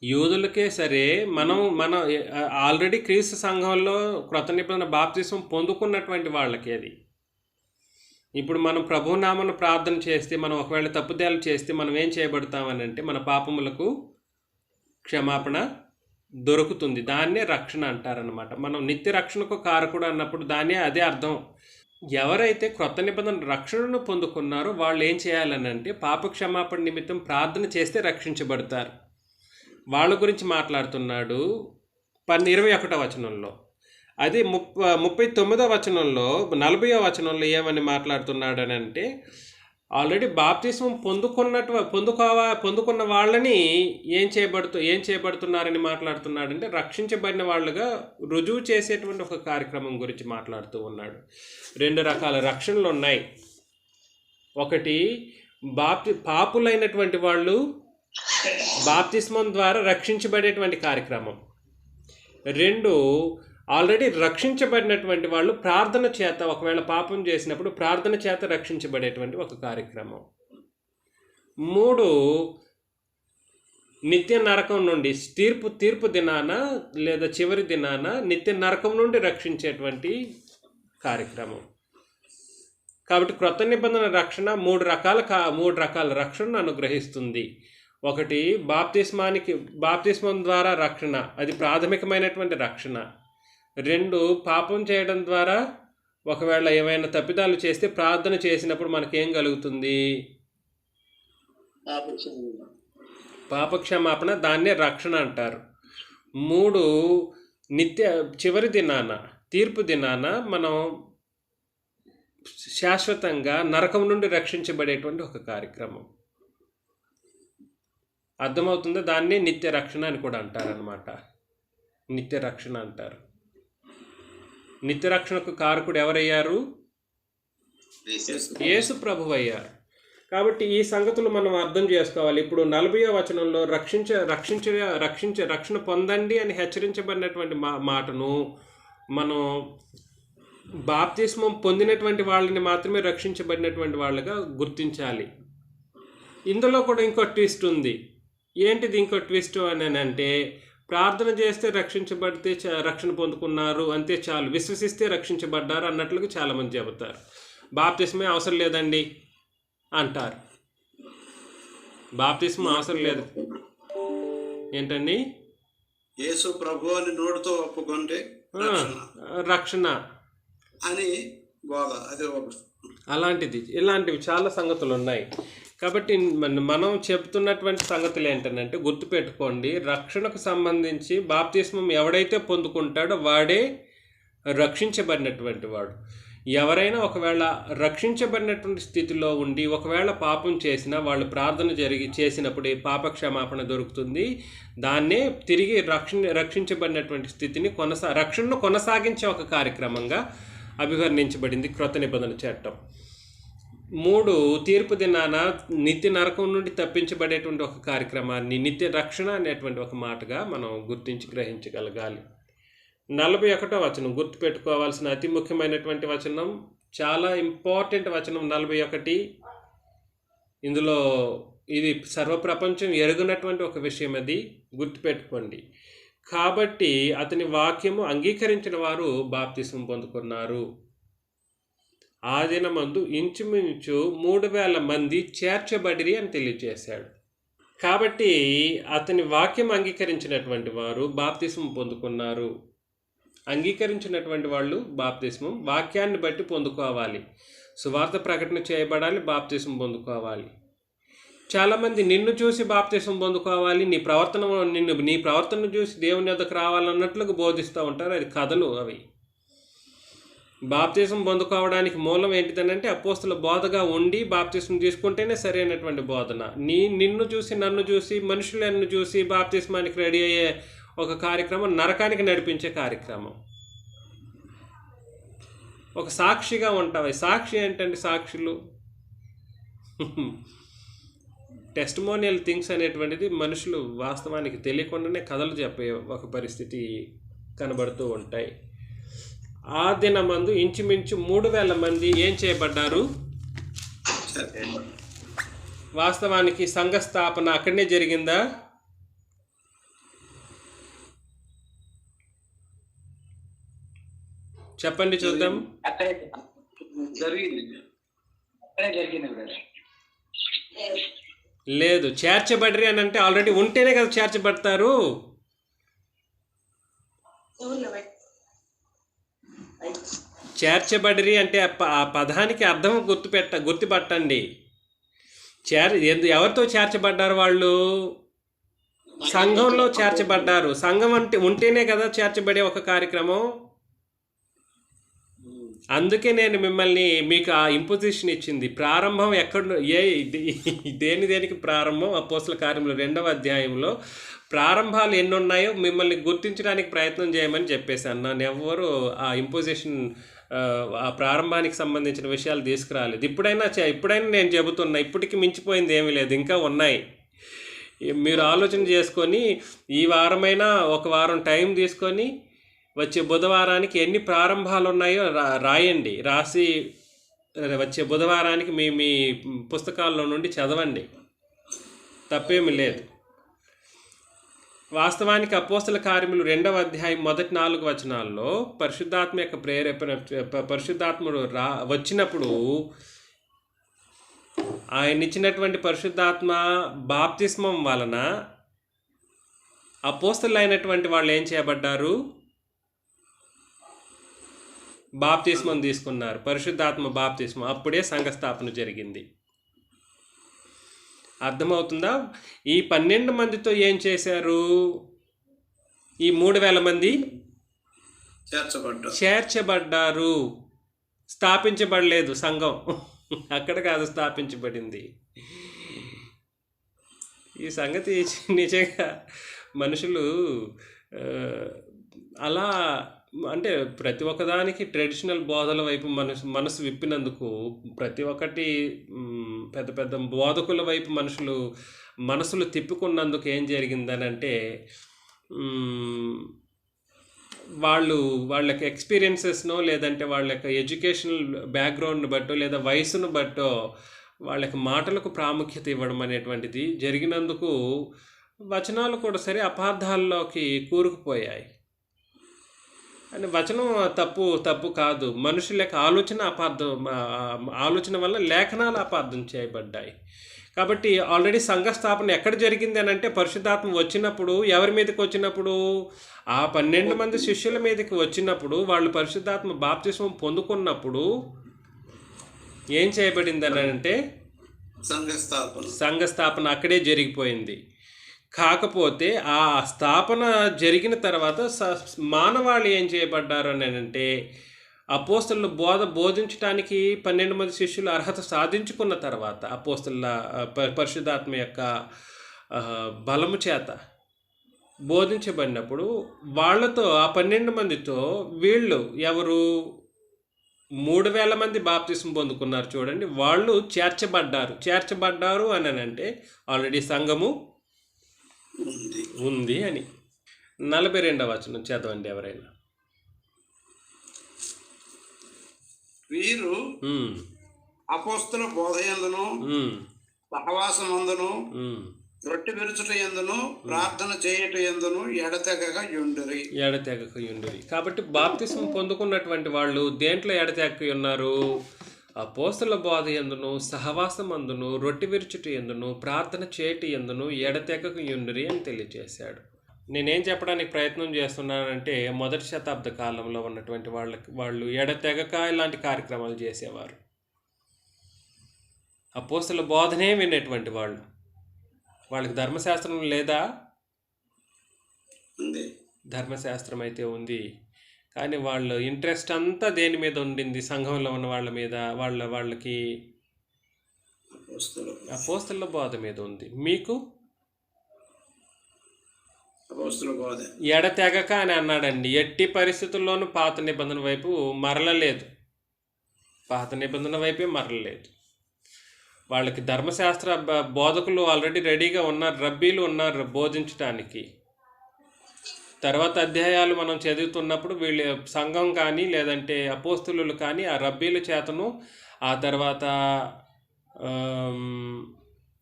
యూదులకే. సరే, మనం ఆల్రెడీ క్రీస్తు సంఘంలో క్రొత్త నిబంధన బాప్తిస్మం పొందుకున్నటువంటి వాళ్ళకి అది. ఇప్పుడు మనం ప్రభునామను ప్రార్థన చేస్తే, మనం ఒకవేళ తప్పుదేలు చేస్తే మనం ఏం చేయబడతామని అంటే మన పాపములకు క్షమాపణ దొరుకుతుంది. దాన్నే రక్షణ అంటారనమాట. మనం నిత్య రక్షణకు కారకుడు అన్నప్పుడు దాన్నే అదే అర్థం. ఎవరైతే క్రొత్త నిబంధన రక్షణను పొందుకున్నారో వాళ్ళు ఏం చేయాలని అంటే పాప క్షమాపణ నిమిత్తం ప్రార్థన చేస్తే రక్షించబడతారు. వాళ్ళ గురించి మాట్లాడుతున్నాడు 21వ వచనంలో. అది 39వ వచనంలో 40వ వచనంలో ఏమని మాట్లాడుతున్నాడు అని అంటే ఆల్రెడీ బాప్తిస్మం పొందుకున్న వాళ్ళని ఏం చేయబడుతున్నారని మాట్లాడుతున్నాడంటే రక్షించబడిన వాళ్ళుగా రుజువు చేసేటువంటి ఒక కార్యక్రమం గురించి మాట్లాడుతూ ఉన్నాడు. 2 రకాల రక్షణలు ఉన్నాయి. ఒకటి పాపులైనటువంటి వాళ్ళు బాప్తిస్మం ద్వారా రక్షించబడేటువంటి కార్యక్రమం. 2 ఆల్రెడీ రక్షించబడినటువంటి వాళ్ళు ప్రార్థన చేత, ఒకవేళ పాపం చేసినప్పుడు ప్రార్థన చేత రక్షించబడేటువంటి ఒక కార్యక్రమం. 3 నిత్య నరకం నుండి తీర్పు దినాన లేదా చివరి దినాన నిత్య నరకం నుండి రక్షించేటువంటి కార్యక్రమం. కాబట్టి క్రొత్త నిబంధన రక్షణ 3 రకాల రక్షణను అనుగ్రహిస్తుంది. ఒకటి బాప్తిస్మం ద్వారా రక్షణ, అది ప్రాథమికమైనటువంటి రక్షణ. 2 పాపం చేయడం ద్వారా ఒకవేళ ఏమైనా తప్పిదాలు చేస్తే ప్రార్థన చేసినప్పుడు మనకేం కలుగుతుంది? పాపక్షమాపణ, దాన్నే రక్షణ అంటారు. 3 చివరి దినాన, తీర్పు దినాన మనం శాశ్వతంగా నరకం నుండి రక్షించబడేటువంటి ఒక కార్యక్రమం. అర్థమవుతుందా? దాన్ని నిత్య రక్షణ అని కూడా అంటారనమాట. నిత్య రక్షణ అంటారు. నిత్య రక్షణకు కారకుడు ఎవరయ్యారు? యేసు ప్రభువు అయ్యారు. కాబట్టి ఈ సంగతులు మనం అర్థం చేసుకోవాలి. ఇప్పుడు 40వ వచనంలో రక్షణ పొందండి అని హెచ్చరించబడినటువంటి మాటను మనం బాప్తిస్మం పొందినటువంటి వాళ్ళని మాత్రమే రక్షించబడినటువంటి వాళ్ళగా గుర్తించాలి. ఇందులో కూడా ఇంకో ట్విస్ట్ ఉంది. ఏంటిది ఇంకో ట్విస్ట్ అని అంటే ప్రార్థన చేస్తే రక్షించబడితే రక్షణ పొందుకున్నారు అంతే చాలు, విశ్వసిస్తే రక్షించబడ్డారు అన్నట్లుగా చాలామంది చెబుతారు. బాప్తిస్మే అవసరం లేదండి అంటారు. బాప్తిస్మం అవసరం లేదు ఏంటండి? యేసు ప్రభు అని నోటితో ఒప్పుకుంటే రక్షణ అని బోధ. అది ఇలాంటివి చాలా సంగతులు ఉన్నాయి. కాబట్టి మనం చెబుతున్నటువంటి సంగతులు ఏంటంటే గుర్తుపెట్టుకోండి, రక్షణకు సంబంధించి బాప్తిస్మం ఎవడైతే పొందుకుంటాడో వాడే రక్షించబడినటువంటి వాడు. ఎవరైనా రక్షించబడినటువంటి స్థితిలో ఉండి ఒకవేళ పాపం చేసినా వాళ్ళు ప్రార్థన చేసినప్పుడు పాప క్షమాపణ దొరుకుతుంది. దాన్నే తిరిగి రక్షించబడినటువంటి స్థితిని రక్షణను కొనసాగించే ఒక కార్యక్రమంగా అభివర్ణించబడింది క్రొత్త నిబంధన చట్టం. 3 తీర్పు దినాన నిత్య నరకం నుండి తప్పించబడేటువంటి ఒక కార్యక్రమాన్ని నిత్య రక్షణ అనేటువంటి ఒక మాటగా మనం గుర్తించి గ్రహించగలగాలి. 41వ వచనం గుర్తుపెట్టుకోవాల్సిన అతి ముఖ్యమైనటువంటి వచనం, చాలా ఇంపార్టెంట్ వచనం 41. ఇందులో ఇది సర్వప్రపంచం ఎరుగునటువంటి ఒక విషయం, అది గుర్తుపెట్టుకోండి. కాబట్టి అతని వాక్యము అంగీకరించిన వారు బాప్తిస్మం పొందుకున్నారు. ఆ దినమందు ఇంచుమించు 3,000 మంది చేర్చబడిరి అని తెలియజేశాడు. కాబట్టి అతని వాక్యం అంగీకరించినటువంటి వారు బాప్తిస్మం పొందుకున్నారు. అంగీకరించినటువంటి వాళ్ళు బాప్తిస్మం వాక్యాన్ని బట్టి పొందుకోవాలి. సువార్త ప్రకటన చేయబడాలి, బాప్తిస్మం పొందుకోవాలి. చాలామంది నిన్ను చూసి బాప్తిస్మం పొందుకోవాలి, నీ ప్రవర్తన చూసి దేవుని యొద్దకు రావాలన్నట్లుగా బోధిస్తూ ఉంటారు. అది కథలు అవి. బాప్తిస్మం పొందుకోవడానికి మూలం ఏంటిదనంటే అపోస్తల బోధగా ఉండి బాప్తిస్మం తీసుకుంటేనే సరైనటువంటి బోధన. నిన్ను చూసి నన్ను చూసి మనుషులను చూసి బాప్తిస్మానికి రెడీ అయ్యే ఒక కార్యక్రమం నరకానికి నడిపించే కార్యక్రమం. ఒక సాక్షిగా ఉంటావు. సాక్షి ఏంటంటే సాక్షులు టెస్టిమోనియల్ థింగ్స్ అనేటువంటిది మనుషులు వాస్తవానికి తెలియకుండానే కథలు చెప్పే ఒక పరిస్థితి కనబడుతూ ఉంటాయి. ఆ దినమందు ఇంచుమించు 3,000 మంది ఏం చేయబడ్డారు? వాస్తవానికి సంఘ స్థాపన అక్కడనే జరిగిందా? చెప్పండి చూద్దాం. లేదు, చేర్చబడిరి అని అంటే ఆల్రెడీ ఉంటేనే కదా చేర్చబడతారు. చేర్చబడిరి అంటే ఆ పదానికి అర్థం గుర్తుపట్టండి. ఎవరితో చేర్చబడ్డారు వాళ్ళు? సంఘంలో చేర్చబడ్డారు. సంఘం అంటే ఉంటేనే కదా చేర్చబడే ఒక కార్యక్రమం. అందుకే నేను మిమ్మల్ని మీకు ఆ ఇంపోజిషన్ ఇచ్చింది. ప్రారంభం దేనికి ప్రారంభం? అపోస్తల కార్యములు 2వ అధ్యాయంలో ప్రారంభాలు ఎన్ని ఉన్నాయో మిమ్మల్ని గుర్తించడానికి ప్రయత్నం చేయమని చెప్పేశాను. నన్ను ఎవ్వరూ ఆ ఇంపోజిషన్ ఆ ప్రారంభానికి సంబంధించిన విషయాలు తీసుకురాలేదు. ఇప్పుడైనా నేను చెబుతున్నా, ఇప్పటికి మించిపోయింది ఏమీ లేదు, ఇంకా ఉన్నాయి. మీరు ఆలోచన చేసుకొని ఈ వారమైనా ఒక వారం టైం తీసుకొని వచ్చే బుధవారానికి ఎన్ని ప్రారంభాలు ఉన్నాయో రాయండి. రాసి వచ్చే బుధవారానికి మీ పుస్తకాల్లో నుండి చదవండి, తప్పేమీ లేదు. వాస్తవానికి అపోస్తల కార్యములు 2వ అధ్యాయం మొదటి 4 వచనాల్లో పరిశుద్ధాత్మ యొక్క ప్రేరేపణ, పరిశుద్ధాత్ముడు వచ్చినప్పుడు ఆయన ఇచ్చినటువంటి పరిశుద్ధాత్మ బాప్తిస్మం వలన అపోస్తలు అయినటువంటి వాళ్ళు ఏం చేయబడ్డారు? బాప్తిస్మం తీసుకున్నారు. పరిశుద్ధాత్మ బాప్తిస్మం. అప్పుడే సంఘస్థాపన జరిగింది. అర్థమవుతుందా? ఈ 12 మందితో ఏం చేశారు? ఈ 3,000 మంది చేర్చబడ్డారు. స్థాపించబడలేదు సంఘం. అక్కడ కాదు స్థాపించబడింది. ఈ సంగతి నిజంగా మనుషులు అలా అంటే ప్రతి ఒక్కదానికి ట్రెడిషనల్ బోధల వైపు మనసు విప్పినందుకు, ప్రతి ఒక్కటి పెద్ద పెద్ద బోధకుల వైపు మనసులు తిప్పుకున్నందుకు ఏం జరిగిందని అంటే వాళ్ళ ఎక్స్పీరియన్సెస్నో లేదంటే వాళ్ళ యొక్క ఎడ్యుకేషనల్ బ్యాక్గ్రౌండ్ని బట్టో లేదా వయసును బట్టో వాళ్ళకి మాటలకు ప్రాముఖ్యత ఇవ్వడం అనేటువంటిది జరిగినందుకు వచనాలు కూడా సరే అపార్థాల్లోకి కూరుకుపోయాయి. అని వచనం తప్పు కాదు, మనుషుల యొక్క ఆలోచన వల్ల లేఖనాలు అపార్థం చేయబడ్డాయి. కాబట్టి ఆల్రెడీ సంఘస్థాపన ఎక్కడ జరిగింది అని అంటే పరిశుద్ధాత్మ వచ్చినప్పుడు, ఎవరి మీదకి వచ్చినప్పుడు? ఆ 12 మంది శిష్యుల మీదకి వచ్చినప్పుడు, వాళ్ళు పరిశుద్ధాత్మ బాప్తిస్మం పొందుకున్నప్పుడు ఏం చేయబడింది అని అంటే సంఘస్థాపన అక్కడే జరిగిపోయింది. కాకపోతే ఆ స్థాపన జరిగిన తర్వాత మానవాళి ఏం చేయబడ్డారు అని అంటే అపోస్తలుల బోధించడానికి 12 మంది శిష్యులు అర్హత సాధించుకున్న తర్వాత అపోస్తలుల పరిశుద్ధాత్మ యొక్క బలము చేత బోధించబడినప్పుడు వాళ్ళతో ఆ 12 మందితో వీళ్ళు ఎవరు 3,000 మంది బాప్తిస్మం పొందుకున్నారు. చూడండి, వాళ్ళు చేర్చబడ్డారు అని అంటే ఆల్రెడీ సంఘము ఉంది అని. 42వ వచనం చదవండి ఎవరైనా. వీరు అపోస్తల బోధయందును సహవాసమందును రొట్టె విరుచుట ఎందును ప్రార్థన చేయుట ఎందును ఎడతెగక యుండిరి. కాబట్టి బాప్తిస్మం పొందుకున్నటువంటి వాళ్ళు దేంట్లో ఎడతెగక ఉన్నారు? అపోస్తలుల బోధ ఎందును, సహవాసం అందును, రొట్టె విరుచుట ఎందును, ప్రార్థన చేయటి ఎందును ఎడతెగక యుండిరి అని తెలియజేశాడు. నేనేం చెప్పడానికి ప్రయత్నం చేస్తున్నానంటే, మొదటి శతాబ్ద కాలంలో ఉన్నటువంటి వాళ్ళు ఎడతెగక ఇలాంటి కార్యక్రమాలు చేసేవారు. అపోస్తలుల బోధనే వినేటువంటి వాళ్ళకి ధర్మశాస్త్రం లేదా? ధర్మశాస్త్రం అయితే ఉంది, కానీ వాళ్ళ ఇంట్రెస్ట్ అంతా దేని మీద ఉండింది? సంఘంలో ఉన్న వాళ్ళ మీద, వాళ్ళకి అపోస్తలుల బోధ మీద ఉంది. మీకు ఎడతెగక అని అన్నాడండి. ఎట్టి పరిస్థితుల్లోనూ పాత నిబంధన వైపు మరలలేదు, పాత నిబంధన వైపే మరలలేదు. వాళ్ళకి ధర్మశాస్త్ర బోధకులు ఆల్రెడీ రెడీగా ఉన్నారు, రబ్బీలు ఉన్నారు బోధించడానికి. తర్వాత అధ్యాయాలు మనం చదువుతున్నప్పుడు వీళ్ళు సంఘం కానీ లేదంటే అపోస్తలులు కానీ ఆ రబ్బీల చేతను, ఆ తర్వాత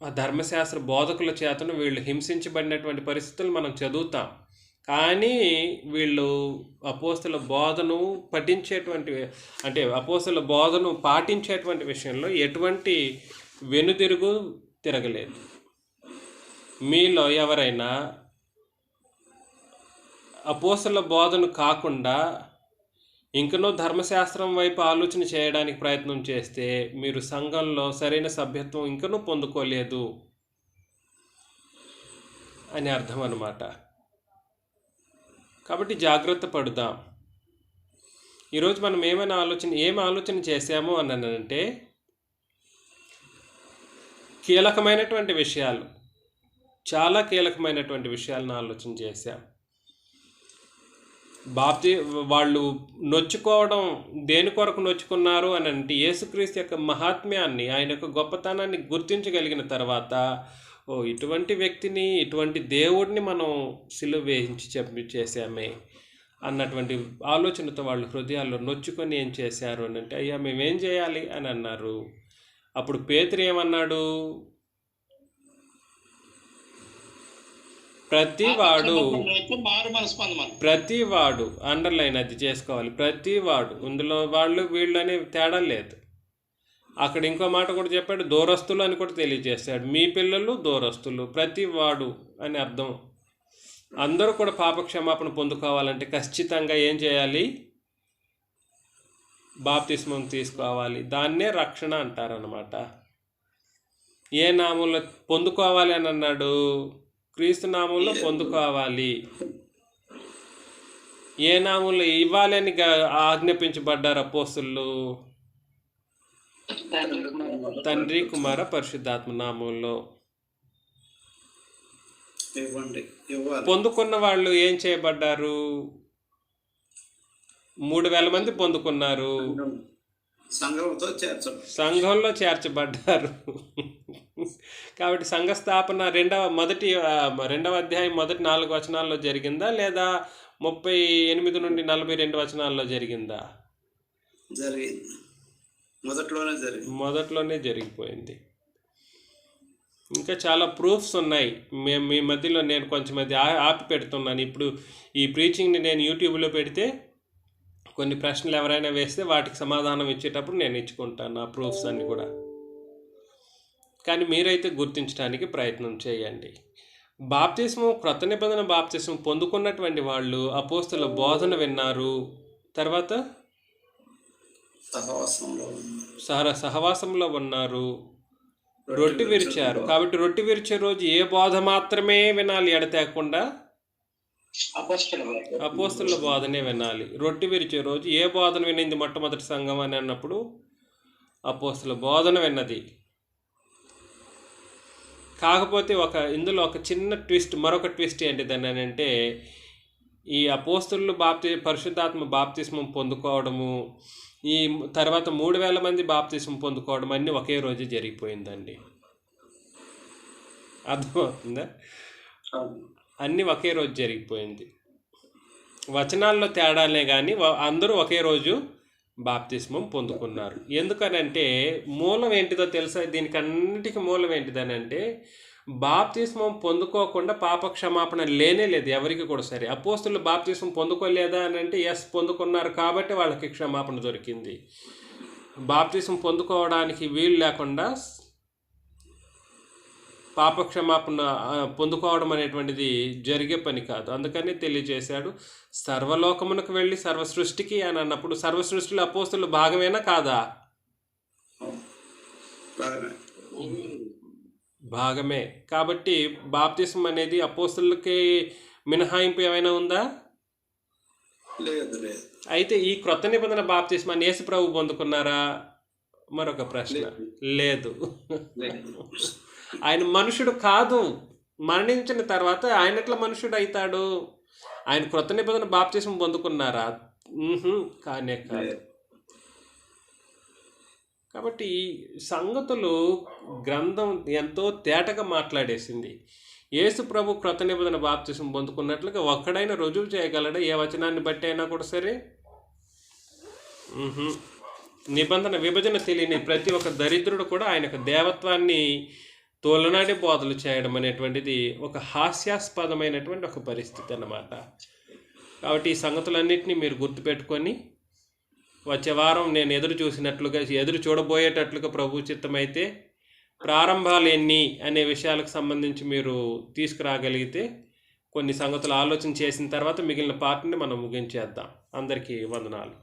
ఆ ధర్మశాస్త్ర బోధకుల చేతను వీళ్ళు హింసించబడినటువంటి పరిస్థితులు మనం చదువుతాం. కానీ వీళ్ళు అపోస్తలుల బోధను పఠించేటువంటి, అంటే అపోస్తలుల బోధను పాటించేటువంటి విషయంలో ఎటువంటి వెనుదిరుగు తిరగలేదు. మీలో ఎవరైనా అపోస్తలుల బోధను కాకుండా ఇంకనో ధర్మశాస్త్రం వైపు ఆలోచన చేయడానికి ప్రయత్నం చేస్తే మీరు సంఘంలో సరైన సభ్యత్వం ఇంకనూ పొందుకోలేదు అని అర్థం అన్నమాట. కాబట్టి జాగ్రత్త పడుదాం. ఈరోజు మనం ఏం ఆలోచన చేసాము అని అంటే, కీలకమైనటువంటి విషయాలు, చాలా కీలకమైనటువంటి విషయాలను ఆలోచన చేశాం. వాళ్ళు నొచ్చుకోవడం దేని కొరకు నొచ్చుకున్నారు అని అంటే, యేసుక్రీస్తు యొక్క మహాత్మ్యాన్ని, ఆయన యొక్క గొప్పతనాన్ని గుర్తించగలిగిన తర్వాత, ఇటువంటి వ్యక్తిని, ఇటువంటి దేవుడిని మనం సిలువ వేయించి చేసామే అన్నటువంటి ఆలోచనతో వాళ్ళు హృదయాల్లో నొచ్చుకొని ఏం చేశారు అని అంటే, అయ్యా మేమేం చేయాలి అని అన్నారు. అప్పుడు పేతురు ఏమన్నాడు? ప్రతివాడు అండర్లైన్ అది చేసుకోవాలి. ప్రతివాడు, ఇందులో వాళ్ళు వీళ్ళు అనే తేడా లేదు. అక్కడ ఇంకో మాట కూడా చెప్పాడు, దూరస్తులు అని కూడా తెలియజేశాడు. మీ పిల్లలు దూరస్తులు, ప్రతివాడు అని అర్థం. అందరూ కూడా పాపక్షమాపణ పొందుకోవాలంటే ఖచ్చితంగా ఏం చేయాలి? బాప్తిస్మం తీసుకోవాలి. దాన్నే రక్షణ అంటారనమాట. ఏ నామంలో పొందుకోవాలి అని అన్నాడు? క్రీస్తు నామంలో పొందుకోవాలి. ఏ నామంలో ఇవ్వాలి అని ఆజ్ఞాపించబడ్డారు అపోస్తలులు? తండ్రి, కుమార, పరిశుద్ధాత్మ నామంలో. పొందుకున్న వాళ్ళు ఏం చేయబడ్డారు? 3000 మంది పొందుకున్నారు, సంఘంలో చేర్చబడ్డారు. కాబట్టి సంఘ స్థాపన రెండవ అధ్యాయం మొదటి 4 వచనాల్లో జరిగిందా, లేదా 38 నుండి 42 వచనాల్లో జరిగిందా? మొదట్లోనే జరిగిపోయింది. ఇంకా చాలా ప్రూఫ్స్ ఉన్నాయి. మీ మధ్యలో నేను కొంచెం ఆపి పెడుతున్నాను. ఇప్పుడు ఈ ప్రీచింగ్ని నేను యూట్యూబ్లో పెడితే కొన్ని ప్రశ్నలు ఎవరైనా వేస్తే వాటికి సమాధానం ఇచ్చేటప్పుడు నేను ఇచ్చుకుంటాను ఆ ప్రూఫ్స్ అన్నీ కూడా. కానీ మీరైతే గుర్తించడానికి ప్రయత్నం చేయండి. బాప్తిస్మం, క్రొత్త నిబంధన బాప్తిస్మం పొందుకున్నటువంటి వాళ్ళు అపోస్తలుల బోధన విన్నారు, తర్వాత సహవాసంలో ఉన్నారు, రొట్టె విరిచారు. కాబట్టి రొట్టె విరిచే రోజు ఏ బోధ మాత్రమే వినాలి ఎడతెగకుండా? అపోస్తలుల బోధనే వినాలి. రొట్టె విరిచే రోజు ఏ బోధన వినింది మొట్టమొదటి సంఘం అని అన్నప్పుడు? అపోస్తలుల బోధన విన్నది. కాకపోతే ఇందులో ఒక చిన్న ట్విస్ట్, మరొక ట్విస్ట్ ఏంటిదని అంటే, ఈ అపోస్తలులు పరిశుద్ధాత్మ బాప్తిస్మం పొందుకోవడము, ఈ తర్వాత 3000 మంది బాప్తిస్మం పొందుకోవడం అన్నీ ఒకే రోజు జరిగిపోయిందండి. అర్థమవుతుందా? అన్నీ ఒకే రోజు జరిగిపోయింది. వచనాల్లో తేడాలే కానీ అందరూ ఒకే రోజు బాప్తిస్మం పొందుకున్నారు. ఎందుకనంటే మూలం ఏంటిదో తెలుసా? దీనికి అన్నిటికీ మూలం ఏంటిదని అంటే, బాప్తిస్మం పొందుకోకుండా పాప క్షమాపణ లేనే లేదు ఎవరికి కూడా. సరే, అపోస్తులు బాప్తిస్మం పొందుకోలేదా అని అంటే ఎస్ పొందుకున్నారు కాబట్టి వాళ్ళకి క్షమాపణ దొరికింది. బాప్తిస్మం పొందుకోవడానికి వీలు లేకుండా పాప క్షమాపణ పొందుకోవడం అనేటువంటిది జరిగే పని కాదు. అందుకని తెలియజేశాడు, సర్వలోకమునకు వెళ్ళి సర్వ సృష్టికి అని అన్నప్పుడు సర్వ సృష్టిలో అపోస్తులు భాగమేనా కాదా? భాగమే. కాబట్టి బాప్తిస్మం అనేది అపోస్తులకి మినహాయింపు ఏమైనా ఉందా? లేదు లేదు. అయితే ఈ క్రొత్త నిబంధన బాప్తిస్మాన్ని యేసు ప్రభు పొందుకున్నారా? మరొక ప్రశ్న. లేదు. ఆయన మనుషుడు కాదు. మరణించిన తర్వాత ఆయన ఎట్లా మనుషుడు అవుతాడు? ఆయన క్రొత్త నిబంధన బాప్తిస్మం పొందుకున్నారా? కానే కాదు. కాబట్టి ఈ సంగతులు గ్రంథం ఎంతో తేటగా మాట్లాడేసింది. యేసు ప్రభు క్రొత్త నిబంధన బాప్తిస్మం పొందుకున్నట్లుగా ఒక్కడైనా రుజువు చేయగలడా? ఏ వచనాన్ని బట్టి అయినా కూడా సరే. నిబంధన విభజన తెలియని ప్రతి ఒక్క దరిద్రుడు కూడా ఆయన యొక్క దేవత్వాన్ని తోలనాడి బోధలు చేయడం అనేటువంటిది ఒక హాస్యాస్పదమైనటువంటి ఒక పరిస్థితి అన్నమాట. కాబట్టి ఈ సంగతులన్నింటినీ మీరు గుర్తుపెట్టుకొని వచ్చే వారం నేను ఎదురు చూడబోయేటట్లుగా ప్రభు చిత్తమైతే ప్రారంభాలు ఎన్ని అనే విషయాలకు సంబంధించి మీరు తీసుకురాగలిగితే కొన్ని సంగతులు ఆలోచన చేసిన తర్వాత మిగిలిన పార్ట్ని మనం ముగించేద్దాం. అందరికీ వందనాలు.